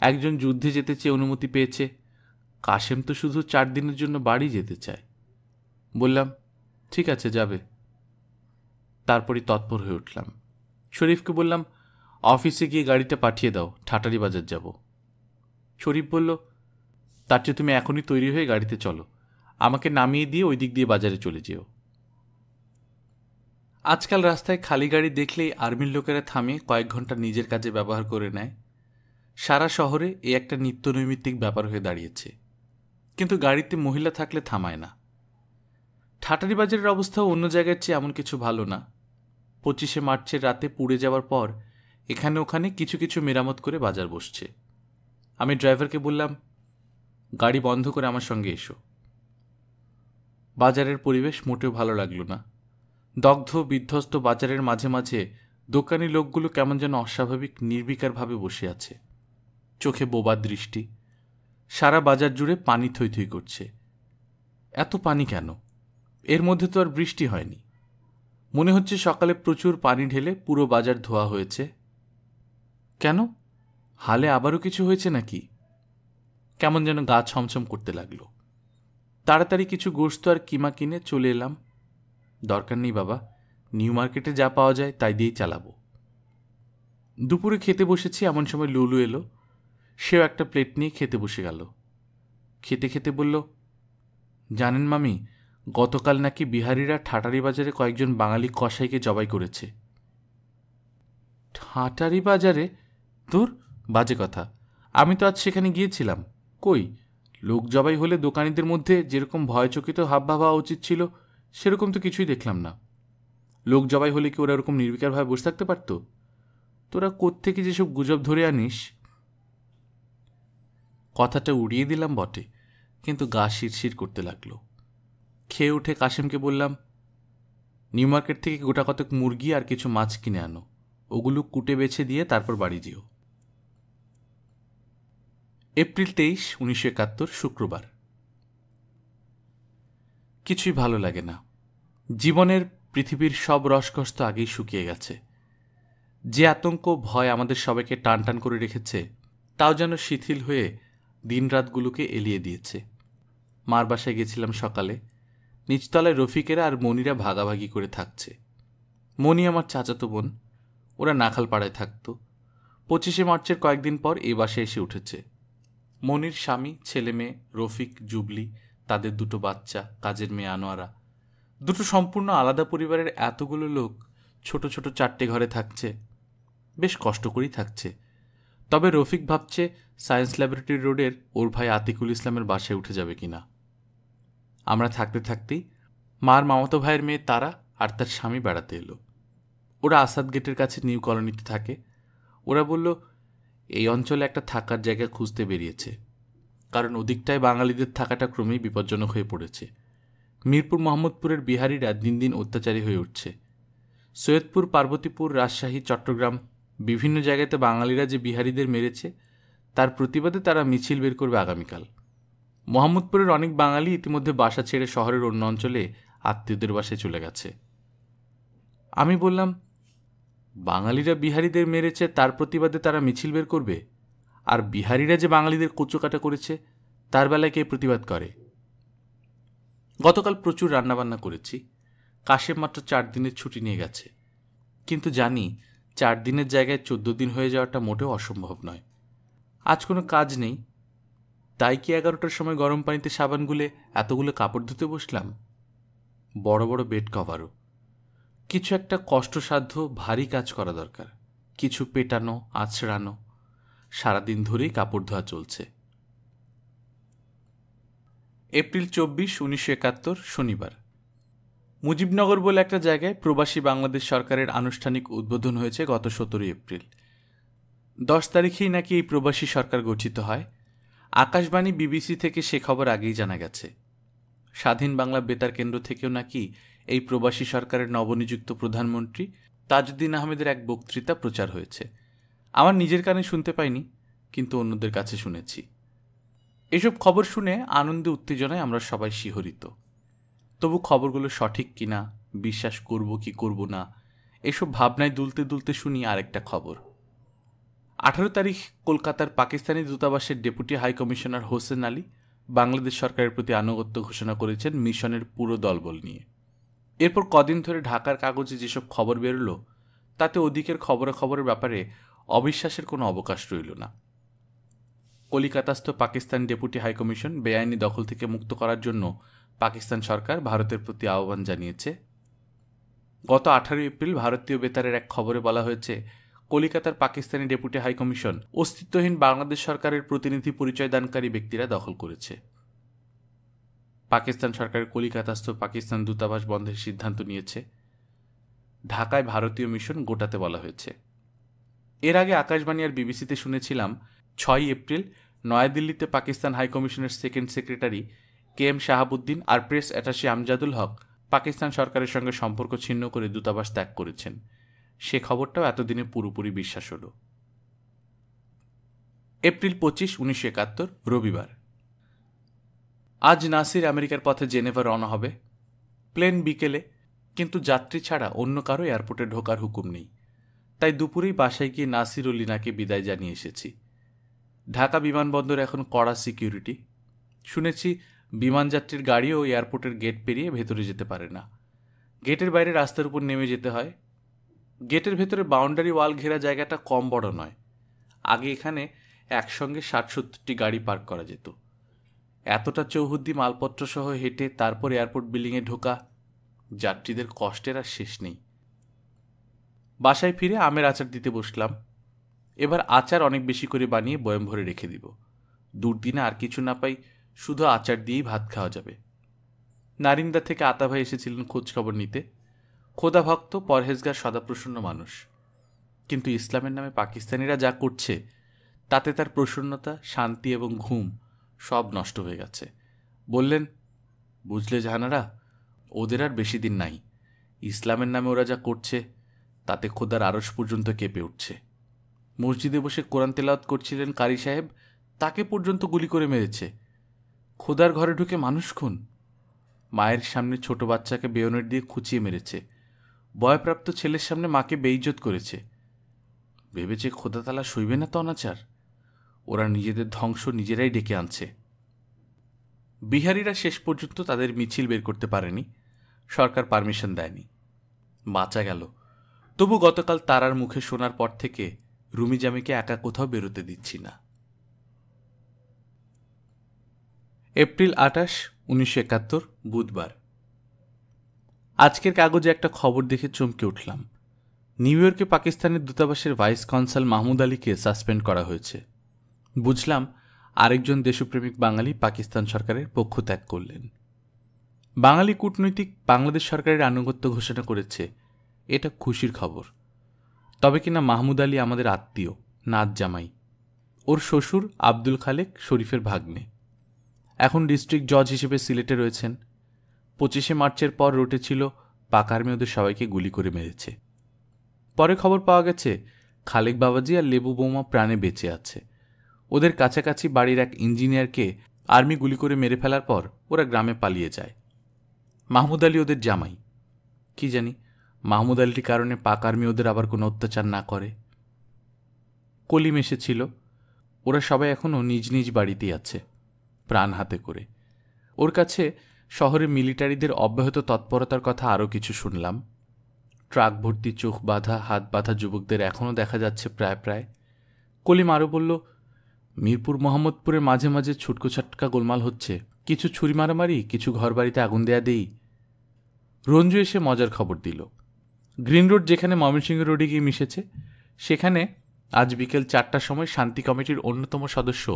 একজন যুদ্ধে যেতে চেয়ে অনুমতি পেয়েছে। কাশেম তো শুধু 4 দিনের জন্য বাড়ি যেতে চায়। বললাম, ঠিক আছে, যাবে। তারপরই তৎপর হয়ে উঠলাম। শরীফকে বললাম, অফিসে গিয়ে গাড়িটা পাঠিয়ে দাও, ঠাটারি বাজার যাব। শরীফ বলল, তার চেয়ে তুমি এখনই তৈরি হয়ে গাড়িতে চলো, আমাকে নামিয়ে দিয়ে ওই দিক দিয়ে বাজারে চলে যেও। আজকাল রাস্তায় খালি গাড়ি দেখলেই আর্মির লোকেরা থামিয়ে কয়েক ঘন্টা নিজের কাজে ব্যবহার করে নেয়। সারা শহরে এ একটা নিত্য নৈমিত্তিক ব্যাপার হয়ে দাঁড়িয়েছে। কিন্তু গাড়িতে মহিলা থাকলে থামায় না। ঠাটারি বাজারের অবস্থাও অন্য জায়গার চেয়ে এমন কিছু ভালো না। 25শে মার্চের রাতে পুড়ে যাওয়ার পর এখানে ওখানে কিছু কিছু মেরামত করে বাজার বসছে। আমি ড্রাইভারকে বললাম, গাড়ি বন্ধ করে আমার সঙ্গে এসো। বাজারের পরিবেশ মোটেও ভালো লাগলো না। দগ্ধ বিধ্বস্ত বাজারের মাঝে মাঝে দোকানি লোকগুলো কেমন যেন অস্বাভাবিক নির্বিকারভাবে বসে আছে, চোখে বোবার দৃষ্টি। সারা বাজার জুড়ে পানি থই থই করছে। এত পানি কেন? এর মধ্যে তো আর বৃষ্টি হয়নি। মনে হচ্ছে সকালে প্রচুর পানি ঢেলে পুরো বাজার ধোয়া হয়েছে। কেন? হালে আবারও কিছু হয়েছে নাকি? কেমন যেন গা ছমছম করতে লাগলো। তাড়াতাড়ি কিছু গোশত আর কিমা কিনে চলে এলাম। দরকার নেই বাবা, নিউ মার্কেটে যা পাওয়া যায় তাই দিয়েই চালাবো। দুপুরে খেতে বসেছি, এমন সময় লুলু এলো। সেও একটা প্লেট নিয়ে খেতে বসে গেল। খেতে খেতে বলল, জানেন মামি, গতকাল নাকি বিহারিরা ঠাটারি বাজারে কয়েকজন বাঙালি কসাইকে জবাই করেছে। ঠাটারি বাজারে? দূর, বাজে কথা। আমি তো আজ সেখানে গিয়েছিলাম। কই, লোক জবাই হলে দোকানিদের মধ্যে যেরকম ভয়চকিত হাবভাব হওয়া উচিত ছিল সেরকম তো কিছুই দেখলাম না। লোক জবাই হলে কি ওরা ওরকম নির্বিকারভাবে বসে থাকতে পারত? তোরা কোত্থেকে যেসব গুজব ধরে আনিস। কথাটা উড়িয়ে দিলাম বটে, কিন্তু গা শিরশির করতে লাগলো। খেয়ে উঠে কাশেমকে বললাম, নিউ মার্কেট থেকে গোটা কতক মুরগি আর কিছু মাছ কিনে আনো, ওগুলো কুটে বেছে দিয়ে তারপর বাড়ি যেও। এপ্রিল 23, 1971, শুক্রবার। কিছুই ভালো লাগে না। জীবনের পৃথিবীর সব রসকষ্ট আগেই শুকিয়ে গেছে। যে আতঙ্ক ভয় আমাদের সবাইকে টান টান করে রেখেছে তাও যেন শিথিল হয়ে দিনরাতগুলোকে এলিয়ে দিয়েছে। মার বাসায় গেছিলাম সকালে। নিচতলায় রফিকেরা আর মনিরা ভাগাভাগি করে থাকছে। মনি আমার চাচাতো বোন, ওরা নাখালপাড়ায় থাকত। 25শে মার্চের কয়েকদিন পর এই বাসায় এসে উঠেছে। মনির স্বামী, ছেলে মেয়ে, রফিক, জুবলি, তাদের দুটো বাচ্চা, কাজের মেয়ে আনোয়ারা, দুটো সম্পূর্ণ আলাদা পরিবারের এতগুলো লোক ছোট ছোট 4টে ঘরে থাকছে। বেশ কষ্ট করেই থাকছে। তবে রফিক ভাবছে সায়েন্স ল্যাবরেটরি রোডের ওর ভাই আতিকুল ইসলামের বাসায় উঠে যাবে কিনা। আমরা থাকতে থাকতেই মার মামাতো ভাইয়ের মেয়ে তারা আর তার স্বামী বেড়াতে এলো। ওরা আসাদ গেটের কাছে নিউ কলোনিতে থাকে। ওরা বলল এই অঞ্চলে একটা থাকার জায়গা খুঁজতে বেরিয়েছে, কারণ ওদিকটায় বাঙালিদের থাকাটা ক্রমেই বিপজ্জনক হয়ে পড়েছে। মিরপুর মোহাম্মদপুরের বিহারিরা দিন দিন অত্যাচারী হয়ে উঠছে। সৈয়দপুর, পার্বতীপুর, রাজশাহী, চট্টগ্রাম বিভিন্ন জায়গাতে বাঙালিরা যে বিহারিদের মেরেছে তার প্রতিবাদে তারা মিছিল বের করবে আগামীকাল। মোহাম্মদপুরের অনেক বাঙালি ইতিমধ্যে বাসা ছেড়ে শহরের অন্য অঞ্চলে আত্মীয়দের বাসায় চলে গেছে। আমি বললাম, বাঙালিরা বিহারিদের মেরেছে তার প্রতিবাদে তারা মিছিল বের করবে, আর বিহারিরা যে বাঙালিদের কোচোকাটা করেছে তার বেলায় কে প্রতিবাদ করে? গতকাল প্রচুর রান্নাবান্না করেছি। কাশেম মাত্র 4 দিনের ছুটি নিয়ে গেছে, কিন্তু জানি 4 দিনের জায়গায় 14 দিন হয়ে যাওয়াটা মোটেও অসম্ভব নয়। আজ কোনো কাজ নেই, তাই কি 11টার সময় গরম পানিতে সাবান গুলে এতগুলো কাপড় ধুতে বসলাম। বড় বড় বেড কভারও। কিছু একটা কষ্টসাধ্য ভারী কাজ করা দরকার, কিছু পেটানো, আছড়ানো। সারাদিন ধরেই কাপড় ধোয়া চলছে। এপ্রিল 24, 1971, শনিবার। মুজিবনগর বলে একটা জায়গায় প্রবাসী বাংলাদেশ সরকারের আনুষ্ঠানিক উদ্বোধন হয়েছে গত 17 এপ্রিল। 10 তারিখেই নাকি এই প্রবাসী সরকার গঠিত হয়। আকাশবাণী, বিবিসি থেকে সে খবর আগেই জানা গেছে। স্বাধীন বাংলা বেতার কেন্দ্র থেকেও নাকি এই প্রবাসী সরকারের নবনিযুক্ত প্রধানমন্ত্রী তাজউদ্দিন আহমেদের এক বক্তৃতা প্রচার হয়েছে। আমার নিজের কানে শুনতে পাইনি, কিন্তু অন্যদের কাছে শুনেছি। এসব খবর শুনে আনন্দে উত্তেজনায় আমরা সবাই শিহরিত। তবু খবরগুলো সঠিক কিনা, বিশ্বাস করব কি করব না, এসব ভাবনায় দুলতে দুলতে শুনি আরেকটা খবর। 18 তারিখ কলকাতার পাকিস্তানি দূতাবাসের deputy high commissioner Hossain Ali Bangladesh সরকারের প্রতি আনুগত্য ঘোষণা করেছেন মিশনের পুরো দলবল নিয়ে। এরপর কদিন ধরে ঢাকার কাগজে যেসব খবর বেরোলো তাতে ওদিকের খবরাখবরের ব্যাপারে অবিশ্বাসের কোনো অবকাশ রইল না। কলিকাতাস্থ পাকিস্তান ডেপুটি হাইকমিশন বেআইনি দখল থেকে মুক্ত করার জন্য পাকিস্তান সরকার ভারতের প্রতি আহ্বান জানিয়েছে। গত 18 এপ্রিল ভারতীয় বেতারের এক খবরে বলা হয়েছে, কলিকাতার পাকিস্তানি ডেপুটি হাইকমিশন অস্তিত্বহীন বাংলাদেশ সরকারের প্রতিনিধি পরিচয় দানকারী ব্যক্তিরা দখল করেছে। পাকিস্তান সরকার কলিকাতাস্থ পাকিস্তান দূতাবাস বন্ধের সিদ্ধান্ত নিয়েছে। ঢাকায় ভারতীয় মিশন গোটাতে বলা হয়েছে। এর আগে আকাশবাণী আর বিবিসিতে শুনেছিলাম 6 এপ্রিল নয়াদিল্লিতে পাকিস্তান হাইকমিশনের সেকেন্ড সেক্রেটারি KM শাহাবুদ্দিন আর প্রেস অ্যাটাশে আমজাদুল হক পাকিস্তান সরকারের সঙ্গে সম্পর্ক ছিন্ন করে দূতাবাস ত্যাগ করেছেন। সে খবরটাও এতদিনে পুরোপুরি বিশ্বাস হল। এপ্রিল 25, 1971, রবিবার। আজ নাসির আমেরিকার পথে জেনেভা রওনা হবে। প্লেন বিকেলে, কিন্তু যাত্রী ছাড়া অন্য কারো এয়ারপোর্টে ঢোকার হুকুম নেই। তাই দুপুরেই বাসায় গিয়ে নাসির ও লিনাকে বিদায় জানিয়ে এসেছি। ঢাকা বিমানবন্দরে এখন কড়া সিকিউরিটি। শুনেছি বিমানযাত্রীর গাড়িও এয়ারপোর্টের গেট পেরিয়ে ভেতরে যেতে পারে না, গেটের বাইরে রাস্তার উপর নেমে যেতে হয়। গেটের ভেতরে বাউন্ডারি ওয়াল ঘেরা জায়গাটা কম বড় নয়। আগে এখানে একসঙ্গে 60-70টি গাড়ি পার্ক করা যেত। এতটা চৌহদ্দি মালপত্র সহ হেঁটে তারপর এয়ারপোর্ট বিল্ডিংয়ে ঢোকা, যাত্রীদের কষ্টের আর শেষ নেই। বাসায় ফিরে আমের আচার দিতে বসলাম। এবার আচার অনেক বেশি করে বানিয়ে বয়ম ভরে রেখে দিব। দুর্দিনে আর কিছু না পাই, শুধু আচার দিয়েই ভাত খাওয়া যাবে। নারিন্দা থেকে আতা ভাই এসেছিলেন খোঁজখবর নিতে। খোদা ভক্ত, পরহেজগার, সদাপ্রসন্ন মানুষ। কিন্তু ইসলামের নামে পাকিস্তানিরা যা করছে তাতে তার প্রসন্নতা, শান্তি এবং ঘুম সব নষ্ট হয়ে গেছে। বললেন, বুঝলে জাহানারা, ওদের আর বেশি দিন নাই। ইসলামের নামে ওরা যা করছে তাতে খোদার আরশ পর্যন্ত কেঁপে উঠছে। মসজিদে বসে কোরআন তেলাওয়াত করছিলেন কারি সাহেব, তাকে পর্যন্ত গুলি করে মেরেছে। খোদার ঘরে ঢুকে মানুষ খুন। মায়ের সামনে ছোট বাচ্চাকে বেয়নেট দিয়ে খুঁচিয়ে মেরেছে। বয়প্রাপ্ত ছেলের সামনে মাকে বেইজ্জত করেছে। ভেবেছে খোদা তালা সইবে না তো অনাচার। ওরা নিজেদের ধ্বংস নিজেরাই ডেকে আনছে। বিহারিরা শেষ পর্যন্ত তাদের মিছিল বের করতে পারেনি, সরকার পারমিশন দেয়নি। বাঁচা গেল। তবু গতকাল তারার মুখে শোনার পর থেকে রুমি জামিকে একা কোথাও বেরোতে দিচ্ছি না। এপ্রিল 28, 1971, বুধবার। আজকের কাগজে একটা খবর দেখে চমকে উঠলাম। নিউ ইয়র্কে পাকিস্তানের দূতাবাসের ভাইস কনসাল মাহমুদ আলীকে সাসপেন্ড করা হয়েছে। বুঝলাম আরেকজন দেশপ্রেমিক বাঙালি পাকিস্তান সরকারের পক্ষ ত্যাগ করলেন। বাঙালি কূটনৈতিক বাংলাদেশ সরকারের আনুগত্য ঘোষণা করেছে, এটা খুশির খবর। তবে কিনা মাহমুদ আলী আমাদের আত্মীয়, নাত জামাই। ওর শ্বশুর আব্দুল খালেক শরীফের ভাগ্নে। এখন ডিস্ট্রিক্ট জজ হিসেবে সিলেটে রয়েছেন। 25শে মার্চের পর রটেছিল পাক আর্মি ওদের সবাইকে গুলি করে মেরেছে। পরে খবর পাওয়া গেছে খালেক বাবাজি আর লেবু বৌমা প্রাণে বেঁচে আছে। ওদের কাছাকাছি বাড়ির এক ইঞ্জিনিয়ারকে আর্মি গুলি করে মেরে ফেলার পর ওরা গ্রামে পালিয়ে যায়। মাহমুদ আলী ওদের জামাই। কি জানি মাহমুদ আলীর কারণে পাক আর্মি ওদের আবার কোনো অত্যাচার না করে। কলিম এসেছিল। ওরা সবাই এখনও নিজ নিজ বাড়িতেই আছে, প্রাণ হাতে করে। ওর কাছে শহরে মিলিটারিদের অব্যাহত তৎপরতার কথা আরও কিছু শুনলাম। ট্রাক ভর্তি চোখ বাঁধা, হাত বাঁধা যুবকদের এখনও দেখা যাচ্ছে প্রায় প্রায়। কলিম আরও বলল, মিরপুর মোহাম্মদপুরের মাঝে মাঝে ছুটকো ছাটকা গোলমাল হচ্ছে, কিছু ছুরি মারামারি, কিছু ঘরবাড়িতে আগুন দেয়া দেই। রঞ্জু এসে মজার খবর দিল, গ্রিন রোড যেখানে ময়মনসিংহ রোডে গিয়ে মিশেছে, সেখানে আজ বিকেল 4টার সময় শান্তি কমিটির অন্যতম সদস্য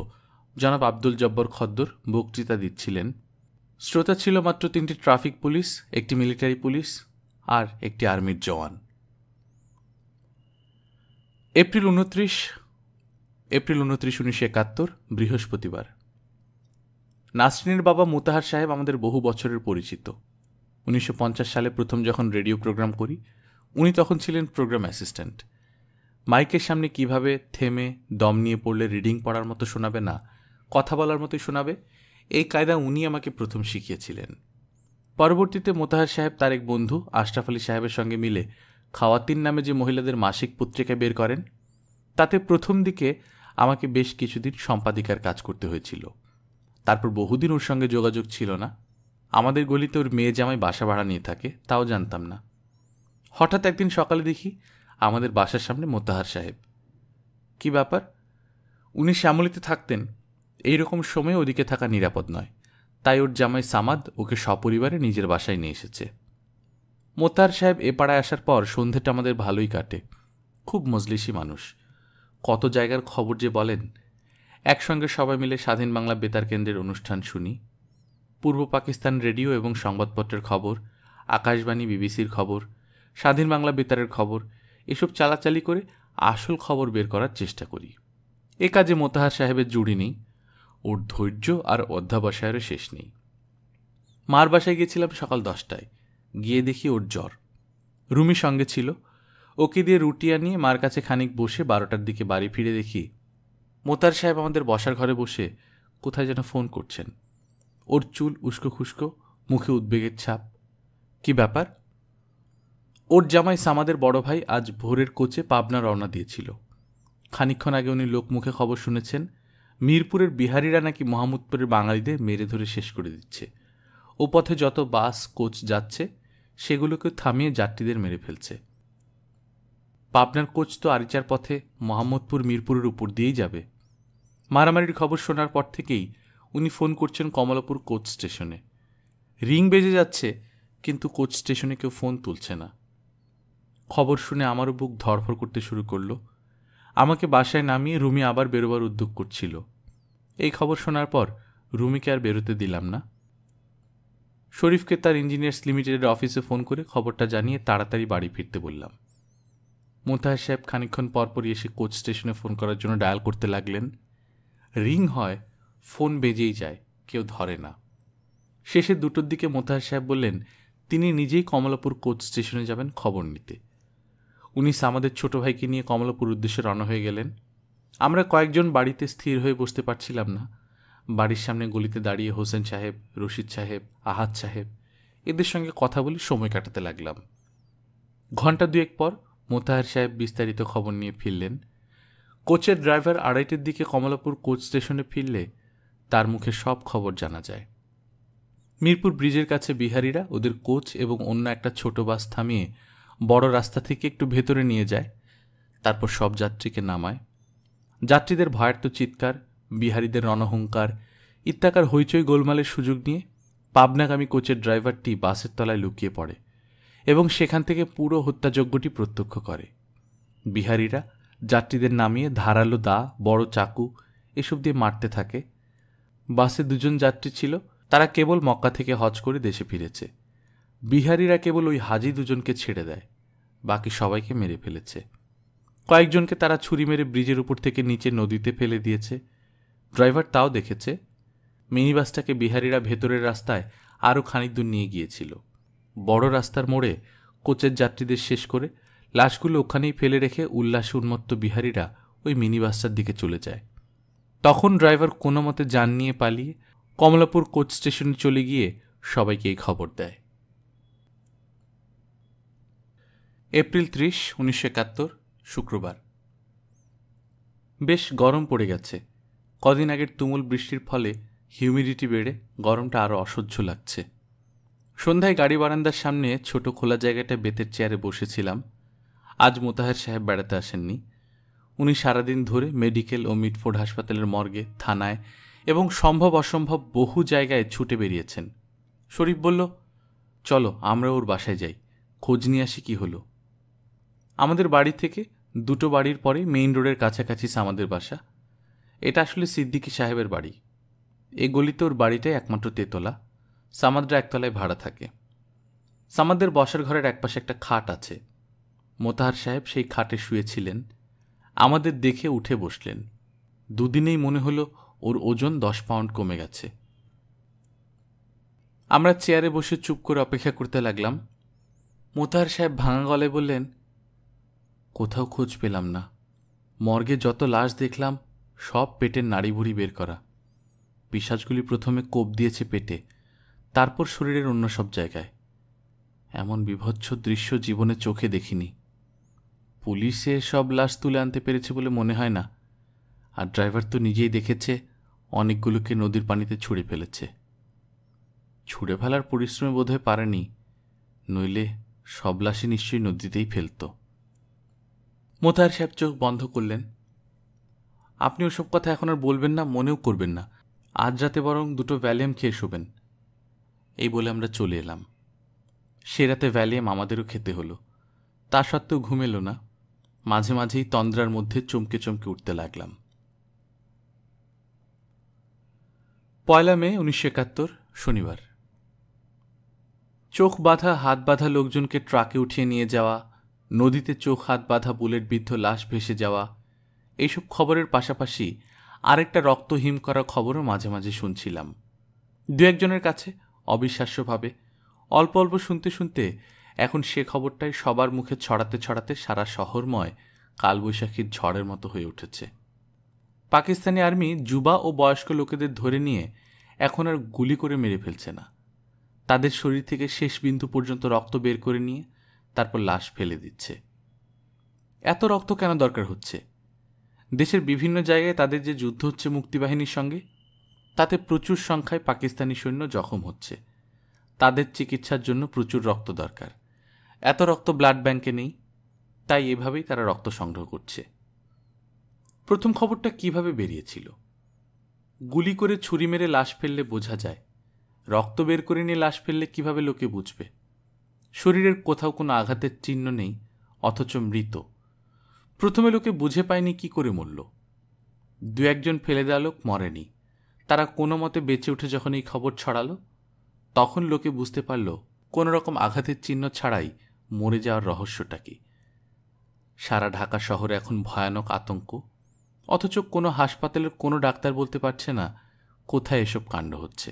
জনাব আব্দুল জব্বর খদ্দর বক্তৃতা দিচ্ছিলেন। শ্রোতা ছিল মাত্র 3টি ট্রাফিক পুলিশ, একটি মিলিটারি পুলিশ আর একটি আর্মির জওয়ান। এপ্রিল 29, 1971, বৃহস্পতিবার। নাসরিনের বাবা মোতাহার সাহেব আমাদের বহু বছরের পরিচিত। 1950 সালে প্রথম যখন রেডিও প্রোগ্রাম করি, উনি তখন ছিলেন প্রোগ্রাম অ্যাসিস্ট্যান্ট। মাইকের সামনে কিভাবে থেমে দম নিয়ে পড়লে রিডিং পড়ার মতো শোনাবে না, কথা বলার মতোই শোনাবে, এই কায়দা উনি আমাকে প্রথম শিখিয়েছিলেন। পরবর্তীতে মোতাহার সাহেব তার এক বন্ধু আশরাফ আলী সাহেবের সঙ্গে মিলে খাওয়াতিন নামে যে মহিলাদের মাসিক পত্রিকা বের করেন, তাতে প্রথম দিকে আমাকে বেশ কিছুদিন সম্পাদিকার কাজ করতে হয়েছিল। তারপর বহুদিন ওর সঙ্গে যোগাযোগ ছিল না। আমাদের গলিতে ওর মেয়ে জামাই বাসা ভাড়া নিয়ে থাকে, তাও জানতাম না। হঠাৎ একদিন সকালে দেখি আমাদের বাসার সামনে মোতাহার সাহেব। কি ব্যাপার? উনি শ্যামলীতে থাকতেন। এইরকম সময়ে ওদিকে থাকা নিরাপদ নয়, তাই ওর জামাই সামাদ ওকে সপরিবারে নিজের বাসায় নিয়ে এসেছে। মোতাহার সাহেব এ পাড়ায় আসার পর সন্ধ্যেটা আমাদের ভালোই কাটে। খুব মজলিসি মানুষ, কত জায়গার খবর যে বলেন। একসঙ্গে সবাই মিলে স্বাধীন বাংলা বেতার কেন্দ্রের অনুষ্ঠান শুনি। পূর্ব পাকিস্তান রেডিও এবং সংবাদপত্রের খবর, আকাশবাণী বিবিসির খবর, স্বাধীন বাংলা বেতারের খবর, এসব চালাচালি করে আসল খবর বের করার চেষ্টা করি। এ কাজে মোতাহার সাহেবের জুড়ি নেই। ওর ধৈর্য আর অধ্যাবসায়েরও শেষ নেই। মার বাসায় গিয়েছিলাম সকাল 10টায়। গিয়ে দেখি ওর জ্বর। রুমি সঙ্গে ছিল। ওকে দিয়ে রুটি আনিয়ে মার কাছে খানিক বসে 12টার দিকে বাড়ি ফিরে দেখি মোতাহার সাহেব আমাদের বসার ঘরে বসে কোথায় যেন ফোন করছেন। ওর চুল উস্কো খুস্কো, মুখে উদ্বেগের ছাপ। কি ব্যাপার? ওর জামাই সামাদের বড় ভাই আজ ভোরের কোচে পাবনা রওনা দিয়েছিল। খানিকক্ষণ আগে উনি লোকমুখে খবর শুনেছেন মিরপুরের বিহারিরা নাকি মোহাম্মদপুরের বাঙালিদের মেরে ধরে শেষ করে দিচ্ছে। ও পথে যত বাস কোচ যাচ্ছে সেগুলোকে থামিয়ে যাত্রীদের মেরে ফেলছে। পাবনার কোচ তো আরিচার পথে মোহাম্মদপুর মিরপুরের উপর দিয়েই যাবে। মারামারির খবর শোনার পর থেকেই উনি ফোন করছেন কমলাপুর কোচ স্টেশনে। রিং বেজে যাচ্ছে, কিন্তু কোচ স্টেশনে কেউ ফোন তুলছে না। খবর শুনে আমারও বুক ধড়ফড় করতে শুরু করলো। আমাকে বাসায় নামিয়ে রুমি আবার বেরোবার উদ্যোগ করছিল। এই খবর শোনার পর রুমিকে আর বেরোতে দিলাম না। শরীফকে তার ইঞ্জিনিয়ার্স লিমিটেডের অফিসে ফোন করে খবরটা জানিয়ে তাড়াতাড়ি বাড়ি ফিরতে বললাম। মোতাহার সাহেব খানিকক্ষণ পরপরই এসে কোচ স্টেশনে ফোন করার জন্য ডায়াল করতে লাগলেন। রিং হয়, ফোন বেজেই যায়, কেউ ধরে না। শেষে 2টোর দিকে মোতাহার সাহেব বললেন তিনি নিজেই কমলাপুর কোচ স্টেশনে যাবেন খবর নিতে। উনি সামাদের ছোট ভাইকে নিয়ে কমলাপুর উদ্দেশ্যে রওনা হয়ে গেলেন। আমরা কয়েকজন বাড়িতে স্থির হয়ে বসতে পারছিলাম না। বাড়ির সামনে গলিতে দাঁড়িয়ে হোসেন সাহেব, রশিদ সাহেব, আহাদ সাহেব এদের সঙ্গে কথা বলে সময় কাটাতে লাগলাম। ঘণ্টা 2 পর মোতাহার সাহেব বিস্তারিত খবর নিয়ে ফিরলেন। কোচের ড্রাইভার 2:30-এর দিকে কমলাপুর কোচ স্টেশনে ফিরলে তার মুখে সব খবর জানা যায়। মিরপুর ব্রিজের কাছে বিহারিরা ওদের কোচ এবং অন্য একটা ছোট বাস থামিয়ে বড় রাস্তা থেকে একটু ভেতরে নিয়ে যায়। তারপর সব যাত্রীকে নামায়। যাত্রীদের ভয়ার্ত চিৎকার, বিহারিদের রণহুঙ্কার ইত্যাকার হইচই গোলমালের সুযোগ নিয়ে পাবনাগামী কোচের ড্রাইভারটি বাসের তলায় লুকিয়ে পড়ে এবং সেখান থেকে পুরো হত্যাযজ্ঞটি প্রত্যক্ষ করে। বিহারিরা যাত্রীদের নামিয়ে ধারালো দা, বড় চাকু এসব দিয়ে মারতে থাকে। বাসে 2জন যাত্রী ছিল, তারা কেবল মক্কা থেকে হজ করে দেশে ফিরেছে। বিহারিরা কেবল ওই হাজি 2জনকে ছেড়ে দেয়, বাকি সবাইকে মেরে ফেলেছে। কয়েকজনকে তারা ছুরি মেরে ব্রিজের উপর থেকে নিচে নদীতে ফেলে দিয়েছে। ড্রাইভার তাও দেখেছে। মিনিবাসটাকে বিহারিরা ভেতরের রাস্তায় আরও খানিক দূর নিয়ে গিয়েছিল। বড় রাস্তার মোড়ে কোচের যাত্রীদের শেষ করে লাশগুলো ওখানেই ফেলে রেখে উল্লাসে উন্মত্ত বিহারিরা ওই মিনিবাসটার দিকে চলে যায়। তখন ড্রাইভার কোনো মতে যান নিয়ে পালিয়ে কমলাপুর কোচ স্টেশনে চলে গিয়ে সবাইকে এই খবর দেয়। এপ্রিল 30, 1971 শুক্রবার। বেশ গরম পড়ে গেছে। কদিন আগের তুমুল বৃষ্টির ফলে হিউমিডিটি বেড়ে গরমটা আরও অসহ্য লাগছে। সন্ধ্যায় গাড়ি বারান্দার সামনে ছোট খোলা জায়গাটা বেতের চেয়ারে বসেছিলাম। আজ মোতাহার সাহেব বেড়াতে আসেননি। উনি সারাদিন ধরে মেডিকেল ও মিটফোর্ড হাসপাতালের মর্গে, থানায় এবং সম্ভব অসম্ভব বহু জায়গায় ছুটে বেরিয়েছেন। শরীফ বলল, চলো আমরা ওর বাসায় যাই, খোঁজ নিয়ে আসি কি হলো। আমাদের বাড়ি থেকে 2টো বাড়ির পরে মেইন রোডের কাছাকাছি সামাদের বাসা। এটা আসলে সিদ্দিকী সাহেবের বাড়ি। এই গলিতে ওর বাড়িটাই একমাত্র তেতলা। সামাদরা একতলায় ভাড়া থাকে। সামাদের বসার ঘরের একপাশে একটা খাট আছে। মোতাহার সাহেব সেই খাটে শুয়েছিলেন। আমাদের দেখে উঠে বসলেন। 2 দিনেই মনে হলো ওর ওজন 10 পাউন্ড কমে গেছে। আমরা চেয়ারে বসে চুপ করে অপেক্ষা করতে লাগলাম। মোতাহার সাহেব ভাঙা গলায় বললেন, কোথাও খোঁজ পেলাম না। মর্গে যত লাশ দেখলাম সব পেটের নাড়িভুড়ি বের করা। পিশাচগুলি প্রথমে কোপ দিয়েছে পেটে, তারপর শরীরের অন্য সব জায়গায়। এমন বিভৎস দৃশ্য জীবনে চোখে দেখিনি। পুলিশে সব লাশ তুলে আনতে পেরেছে বলে মনে হয় না। আর ড্রাইভার তো নিজেই দেখেছে অনেকগুলোকে নদীর পানিতে ছুঁড়ে ফেলেছে। ছুঁড়ে ফেলার পরিশ্রমে বোধহয় পারেনি, নইলে সব লাশই নিশ্চয়ই নদীতেই ফেলত। মোতাহার সাহেব চোখ বন্ধ করলেন। আপনি ওসব কথা এখন আর বলবেন না, মনেও করবেন না। আজ রাতে বরং 2টো ভ্যালিয়াম খেয়ে শোবেন। এই বলে আমরা চলে এলাম। সে রাতে ভ্যালিয়াম আমাদেরও খেতে হলো। তা সত্ত্বেও ঘুম এলো না। মাঝে মাঝেই তন্দ্রার মধ্যে চমকে চমকে উঠতে লাগলাম। 1 মে 1971 শনিবার। চোখ বাঁধা হাত বাঁধা লোকজনকে ট্রাকে উঠিয়ে নিয়ে যাওয়া, নদীতে চোখ হাত বাঁধা বুলেট বিদ্ধ লাশ ভেসে যাওয়া, এইসব খবরের পাশাপাশি আরেকটা রক্তহিম করা খবরও মাঝে মাঝে শুনছিলাম। 2-1জনের কাছে অবিশ্বাস্যভাবে। অল্প অল্প শুনতে শুনতে এখন সে খবরটাই সবার মুখে ছড়াতে ছড়াতে সারা শহরময় কালবৈশাখীর ঝড়ের মতো হয়ে উঠেছে। পাকিস্তানি আর্মি যুবা ও বয়স্ক লোকেদের ধরে নিয়ে এখন আর গুলি করে মেরে ফেলছে না। তাদের শরীর থেকে শেষ বিন্দু পর্যন্ত রক্ত বের করে নিয়ে তারপর লাশ ফেলে দিচ্ছে। এত রক্ত কেন দরকার হচ্ছে? দেশের বিভিন্ন জায়গায় তাদের যে যুদ্ধ হচ্ছে মুক্তিবাহিনীর সঙ্গে, তাতে প্রচুর সংখ্যায় পাকিস্তানি সৈন্য জখম হচ্ছে। তাদের চিকিৎসার জন্য প্রচুর রক্ত দরকার। এত রক্ত ব্লাড ব্যাংকে নেই, তাই এভাবেই তারা রক্ত সংগ্রহ করছে। প্রথম খবরটা কিভাবে বেরিয়েছিল? গুলি করে ছুরি মেরে লাশ ফেললে বোঝা যায়, রক্ত বের করে নিয়ে লাশ ফেললে কিভাবে লোকে বুঝবে? শরীরের কোথাও কোনো আঘাতের চিহ্ন নেই, অথচ মৃত। প্রথমে লোকে বুঝে পায়নি কি করে মরল। দু একজন ফেলে দেওয়া লোক মরেনি, তারা কোনো মতে বেঁচে উঠে যখন এই খবর ছড়ালো, তখন লোকে বুঝতে পারল কোনো রকম আঘাতের চিহ্ন ছাড়াই মরে যাওয়ার রহস্যটা কি। সারা ঢাকা শহরে এখন ভয়ানক আতঙ্ক, অথচ কোনো হাসপাতালের কোনো ডাক্তার বলতে পারছে না কোথায় এসব কাণ্ড হচ্ছে।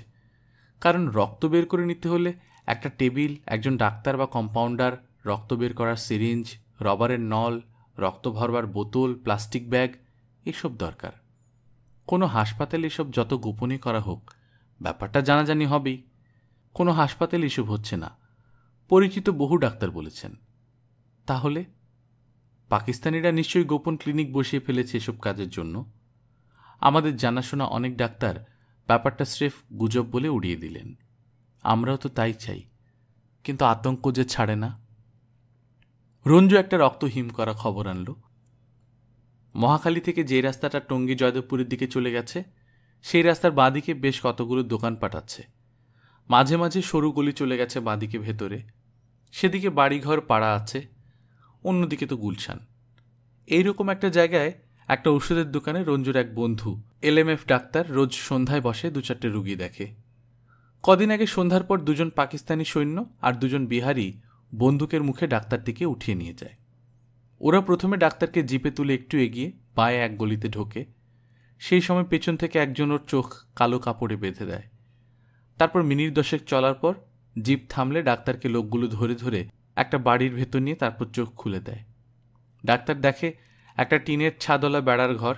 কারণ রক্ত বের করে নিতে হলে একটা টেবিল, একজন ডাক্তার বা কম্পাউন্ডার, রক্ত বের করার সিরিঞ্জ, রবারের নল, রক্ত ভরবার বোতল, প্লাস্টিক ব্যাগ, এসব দরকার। কোনো হাসপাতালে এসব যত গোপনে করা হোক, ব্যাপারটা জানাজানি হবেই। কোনো হাসপাতালে এসব হচ্ছে না, পরিচিত বহু ডাক্তার বলেছেন। তাহলে পাকিস্তানিরা নিশ্চয়ই গোপন ক্লিনিক বসিয়ে ফেলেছে এসব কাজের জন্য। আমাদের জানাশোনা অনেক ডাক্তার ব্যাপারটা স্রেফ গুজব বলে উড়িয়ে দিলেন। আমরাও তো তাই চাই, কিন্তু আতঙ্ক যে ছাড়ে না। রঞ্জু একটা রক্তহীন করা খবর আনল। মহাখালী থেকে যে রাস্তাটা টঙ্গী জয়দেবপুরের দিকে চলে গেছে, সেই রাস্তার বাঁদিকে বেশ কতগুলো দোকান পাঠাচ্ছে। মাঝে মাঝে সরু গলি চলে গেছে বাঁদিকে ভেতরে, সেদিকে বাড়িঘর পাড়া আছে, অন্যদিকে তো গুলশান। এইরকম একটা জায়গায় একটা ওষুধের দোকানে রঞ্জুর এক বন্ধু এলএমএফ ডাক্তার রোজ সন্ধ্যায় বসে 2-4টে রুগী দেখে। কদিন আগে সন্ধ্যার পর দুজন পাকিস্তানি সৈন্য আর দুজন বিহারি বন্দুকের মুখে ডাক্তারটিকে উঠিয়ে নিয়ে যায়। ওরা প্রথমে ডাক্তারকে জিপে তুলে একটু এগিয়ে বাঁয়ে এক গলিতে ঢোকে। সেই সময় পেছন থেকে একজন ওর চোখ কালো কাপড়ে বেঁধে দেয়। তারপর মিনিট 10 চলার পর জিপ থামলে ডাক্তারকে লোকগুলো ধরে ধরে একটা বাড়ির ভেতর নিয়ে তারপর চোখ খুলে দেয়। ডাক্তার দেখে একটা টিনের ছাদওয়ালা বেড়ার ঘর,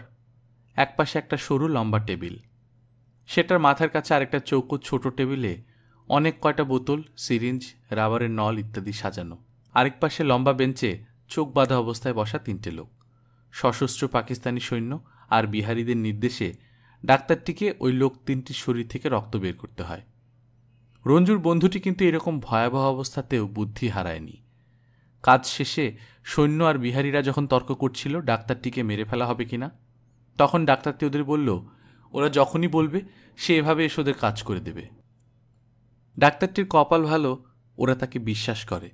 একপাশে একটা সরু লম্বা টেবিল, সেটার মাথার কাছে আরেকটা চৌকো ছোট টেবিলে অনেক কয়টা বোতল, সিরিঞ্জ, রাবারের নল ইত্যাদি সাজানো। আরেক পাশে লম্বা বেঞ্চে চোখ বাঁধা অবস্থায় বসা 3টে লোক, সশস্ত্র পাকিস্তানি সৈন্য। আর বিহারিদের নির্দেশে ডাক্তারটিকে ওই লোক 3টির শরীর থেকে রক্ত বের করতে হয়। রঞ্জুর বন্ধুটি কিন্তু এরকম ভয়াবহ অবস্থাতেও বুদ্ধি হারায়নি। কাজ শেষে সৈন্য আর বিহারিরা যখন তর্ক করছিল ডাক্তারটিকে মেরে ফেলা হবে কিনা, তখন ডাক্তারটি ওদের বলল, ওরা যখনই বলবে সে এভাবে এসে ওদের কাজ করে দেবে। ডাক্তারটির কপাল ভালো, ওরা তাকে বিশ্বাস করে।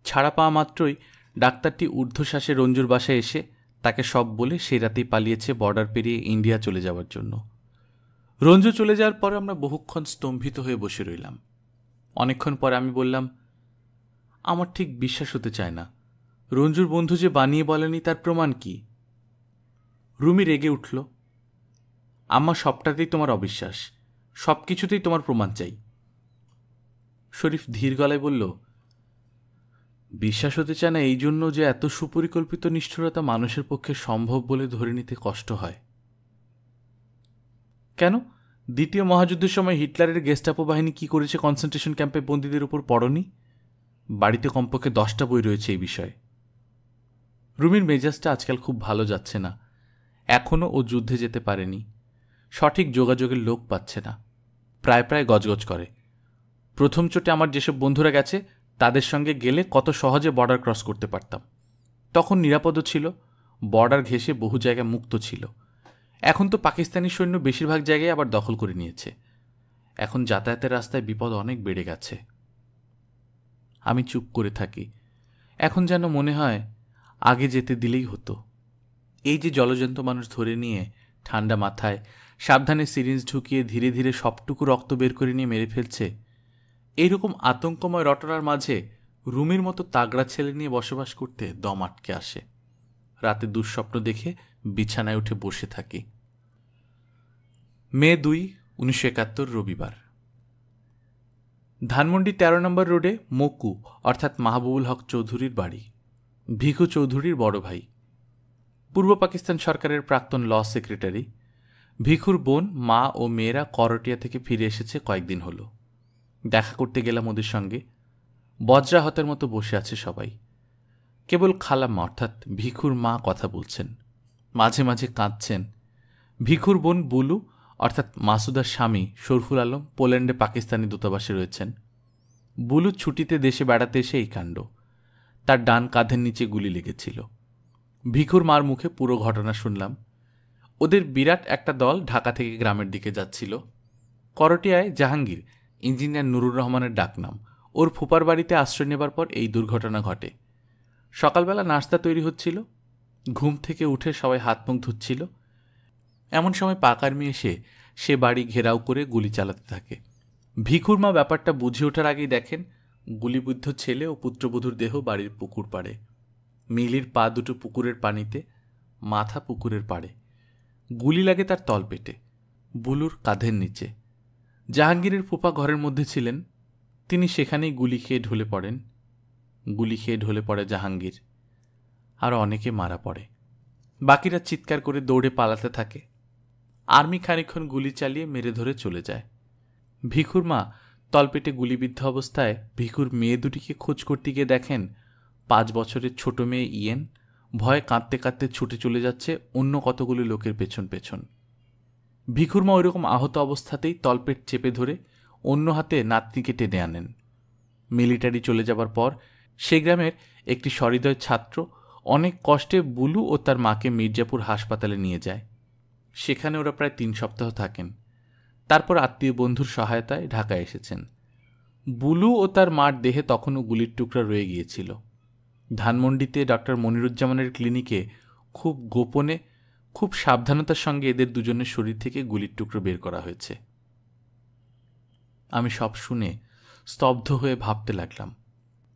ছাড়া পাওয়া মাত্রই ডাক্তারটি ঊর্ধ্বশ্বাসে রঞ্জুর বাসায় এসে তাকে সব বলে সেই রাতেই পালিয়েছে বর্ডার পেরিয়ে ইন্ডিয়া চলে যাওয়ার জন্য। রঞ্জু চলে যাওয়ার পরে আমরা বহুক্ষণ স্তম্ভিত হয়ে বসে রইলাম। অনেকক্ষণ পরে আমি বললাম, আমার ঠিক বিশ্বাস হতে চায় না, রঞ্জুর বন্ধু যে বানিয়ে বলেনি তার প্রমাণ কি? রুমি রেগে উঠল, আম্মা সবটাতেই তোমার অবিশ্বাস, সব কিছুতেই তোমার প্রমাণ চাই। শরীফ ধীর গলায় বলল, বিশ্বাস হতে চায় না এই জন্য যে এত সুপরিকল্পিত নিষ্ঠুরতা মানুষের পক্ষে সম্ভব বলে ধরে নিতে কষ্ট হয়। কেন? দ্বিতীয় মহাযুদ্ধের সময় হিটলারের গেস্টাপো বাহিনী কি করেছে কনসেন্ট্রেশন ক্যাম্পে বন্দীদের উপর পড়নি? বাড়িতে কমপক্ষে 10টা বই রয়েছে এই বিষয়ে। রুমির মেজাজটা আজকাল খুব ভালো যাচ্ছে না। এখনও ও যুদ্ধে যেতে পারেনি, সঠিক যোগাযোগের লোক পাচ্ছে না, প্রায় প্রায় গজগজ করে। প্রথম চোটে আমার যেসব বন্ধুরা গেছে তাদের সঙ্গে গেলে কত সহজে বর্ডার ক্রস করতে পারতাম। তখন নিরাপদও ছিল, বর্ডার ঘেঁষে বহু জায়গা মুক্ত ছিল। এখন তো পাকিস্তানি সৈন্য বেশিরভাগ জায়গায় আবার দখল করে নিয়েছে। এখন যাতায়াতের রাস্তায় বিপদ অনেক বেড়ে গেছে। আমি চুপ করে থাকি। এখন যেন মনে হয় আগে যেতে দিলেই হতো। এই যে জলজন্ত মানুষ ধরে নিয়ে ঠান্ডা মাথায় সাবধানে সিরিঞ্জ ঢুকিয়ে ধীরে ধীরে সবটুকু রক্ত বের করে নিয়ে মেরে ফেলছে, এইরকম আতঙ্কময় রটনার মাঝে রুমির মতো তাগড়া ছেলে নিয়ে বসবাস করতে দম আটকে আসে। রাতে দুঃস্বপ্ন দেখে বিছানায় উঠে বসে থাকি। মে 2, 1971 রবিবার। ধানমন্ডি 13 নম্বর রোডে মকু অর্থাৎ মাহবুবুল হক চৌধুরীর বাড়ি। ভিখু চৌধুরীর বড় ভাই, পূর্ব পাকিস্তান সরকারের প্রাক্তন ল সেক্রেটারি। ভিখুর বোন, মা ও মেয়েরা করটিয়া থেকে ফিরে এসেছে কয়েকদিন হলো। দেখা করতে গেলাম ওদের সঙ্গে। বজ্রাহতের মতো বসে আছে সবাই। কেবল খালাম্মা অর্থাৎ ভিখুর মা কথা বলছেন। মাঝে মাঝে কাঁদছেন। ভিখুর বোন বুলু অর্থাৎ মাসুদার স্বামী শরফুল আলম পোল্যান্ডে পাকিস্তানি দূতাবাসে রয়েছেন। বুলু ছুটিতে দেশে বেড়াতে এসে এই কাণ্ড। তার ডান কাঁধের নিচে গুলি লেগেছিল। ভিখুর মার মুখে পুরো ঘটনা শুনলাম। ওদের বিরাট একটা দল ঢাকা থেকে গ্রামের দিকে যাচ্ছিল। করটিয়ায় জাহাঙ্গীর, ইঞ্জিনিয়ার নুরুর রহমানের ডাকনাম, ওর ফুপার বাড়িতে আশ্রয় নেবার পর এই দুর্ঘটনা ঘটে। সকালবেলা নাস্তা তৈরি হচ্ছিল। ঘুম থেকে উঠে সবাই হাত মুখ ধুচ্ছিল। এমন সময় পাকার্মি এসে সে বাড়ি ঘেরাও করে গুলি চালাতে থাকে। ভিখুর মা ব্যাপারটা বুঝে ওঠার আগেই দেখেন গুলিবিদ্ধ ছেলে ও পুত্রবধূর দেহ বাড়ির পুকুর পাড়ে। মিলির পা দুটো পুকুরের পানিতে, মাথা পুকুরের পাড়ে। গুলি লাগে তার তলপেটে, বুলুর কাঁধের নিচে। জাহাঙ্গীরের ফুপা ঘরের মধ্যে ছিলেন, তিনি সেখানেই গুলি খেয়ে ঢলে পড়েন। গুলি খেয়ে ঢলে পড়ে জাহাঙ্গীর। আরও অনেকে মারা পড়ে। বাকিরা চিৎকার করে দৌড়ে পালাতে থাকে। আর্মি খানিকক্ষণ গুলি চালিয়ে মেরে ধরে চলে যায়। ভিখুর মা তলপেটে গুলিবিদ্ধ অবস্থায় ভিখুর মেয়ে দুটিকে খোঁজ করতে গিয়ে দেখেন 5 বছরের ছোট মেয়ে ইয়েন ভয়ে কাঁদতে কাঁদতে ছুটে চলে যাচ্ছে অন্য কতগুলি লোকের পেছন পেছন। ভিখুর মা ওইরকম আহত অবস্থাতেই তলপেট চেপে ধরে অন্য হাতে নাতনিকে টেনে আনেন। মিলিটারি চলে যাবার পর সে গ্রামের একটি সহৃদয় ছাত্র অনেক কষ্টে বুলু ও তার মাকে মির্জাপুর হাসপাতালে নিয়ে যায়। সেখানে ওরা প্রায় 3 সপ্তাহ থাকেন। তারপর আত্মীয় বন্ধুর সহায়তায় ঢাকায় এসেছেন। বুলু ও তার মার দেহে তখনও গুলির টুকরা রয়ে গিয়েছিল। ধানমন্ডিতে ডক্টর মনিরুজ্জামানের ক্লিনিকে খুব গোপনে, খুব সাবধানতার সঙ্গে এদের দুজনের শরীর থেকে গুলির টুকরো বের করা হয়েছে। আমি সব শুনে স্তব্ধ হয়ে ভাবতে লাগলাম,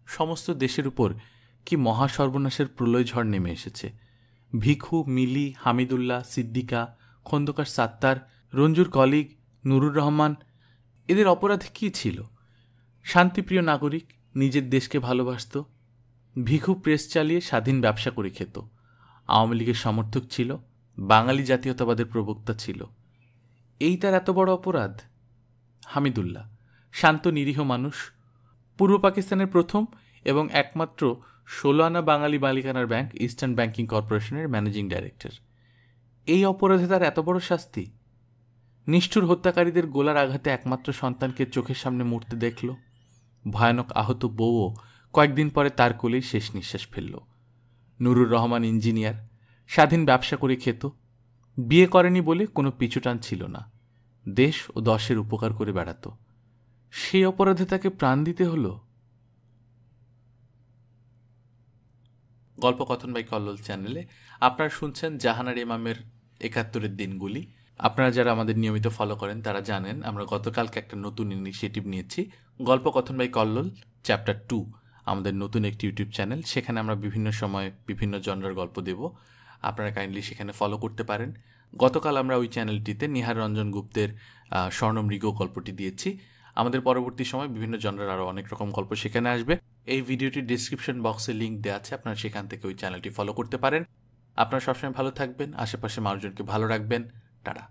সমস্ত দেশের উপর কি মহাসর্বনাশের প্রলয় ঝড় নেমে এসেছে। ভিখু, মিলি, হামিদুল্লাহ, সিদ্দিকা, খন্দকার সাত্তার, রঞ্জুর কলিগ, নুরুর রহমান, এদের অপরাধ কী ছিল? শান্তিপ্রিয় নাগরিক, নিজের দেশকে ভালোবাসত। ভিখু প্রেস চালিয়ে স্বাধীন ব্যবসা করে খেত। আওয়ামী লীগের সমর্থক ছিল, বাঙালি জাতীয়তাবাদের প্রবক্তা ছিল। এই তার এত বড় অপরাধ? হামিদুল্লাহ শান্ত নিরীহ মানুষ, পূর্ব পাকিস্তানের প্রথম এবং একমাত্র 16 আনা বাঙালি মালিকানার ব্যাংক ইস্টার্ন ব্যাংকিং কর্পোরেশনের ম্যানেজিং ডাইরেক্টর। এই অপরাধে তার এত বড় শাস্তি? নিষ্ঠুর হত্যাকারীদের গোলার আঘাতে একমাত্র সন্তানকে চোখের সামনে মরতে দেখল। ভয়ানক আহত বউও কয়েকদিন পরে তার কোলেই শেষ নিঃশ্বাস ফেলল। নুরুর রহমান ইঞ্জিনিয়ার, স্বাধীন ব্যবসা করে খেত। বিয়ে করেনি বলে কোনো পিছুটান ছিল না। দেশ ও দশের উপকার করে বেড়াত। সেই অপরাধে তাকে প্রাণ দিতে হলো। গল্পকথন বাই কল্লোল চ্যানেলে আপনারা শুনছেন জাহানার ইমামের 71-এর দিনগুলি। আপনারা যারা আমাদের নিয়মিত ফলো করেন তারা জানেন আমরা গতকালকে একটা নতুন ইনিশিয়েটিভ নিয়েছি, গল্পকথন বাই কল্লোল চ্যাপ্টার 2, আমাদের নতুন একটি ইউটিউব চ্যানেল। সেখানে আমরা বিভিন্ন সময় বিভিন্ন জনরার গল্প দেব। আপনারা কাইন্ডলি সেখানে ফলো করতে পারেন। গতকাল আমরা ওই চ্যানেলটিতে নিহার রঞ্জন গুপ্তের স্বর্ণমৃগ গল্পটি দিয়েছি। আমাদের পরবর্তী সময় বিভিন্ন জনরার আরও অনেক রকম গল্প সেখানে আসবে। এই ভিডিওটির ডিসক্রিপশন বক্সে লিঙ্ক দেওয়া আছে, আপনারা সেখান থেকে ওই চ্যানেলটি ফলো করতে পারেন। আপনারা সবসময় ভালো থাকবেন, আশেপাশে মানুষজনকে ভালো রাখবেন। টাটা।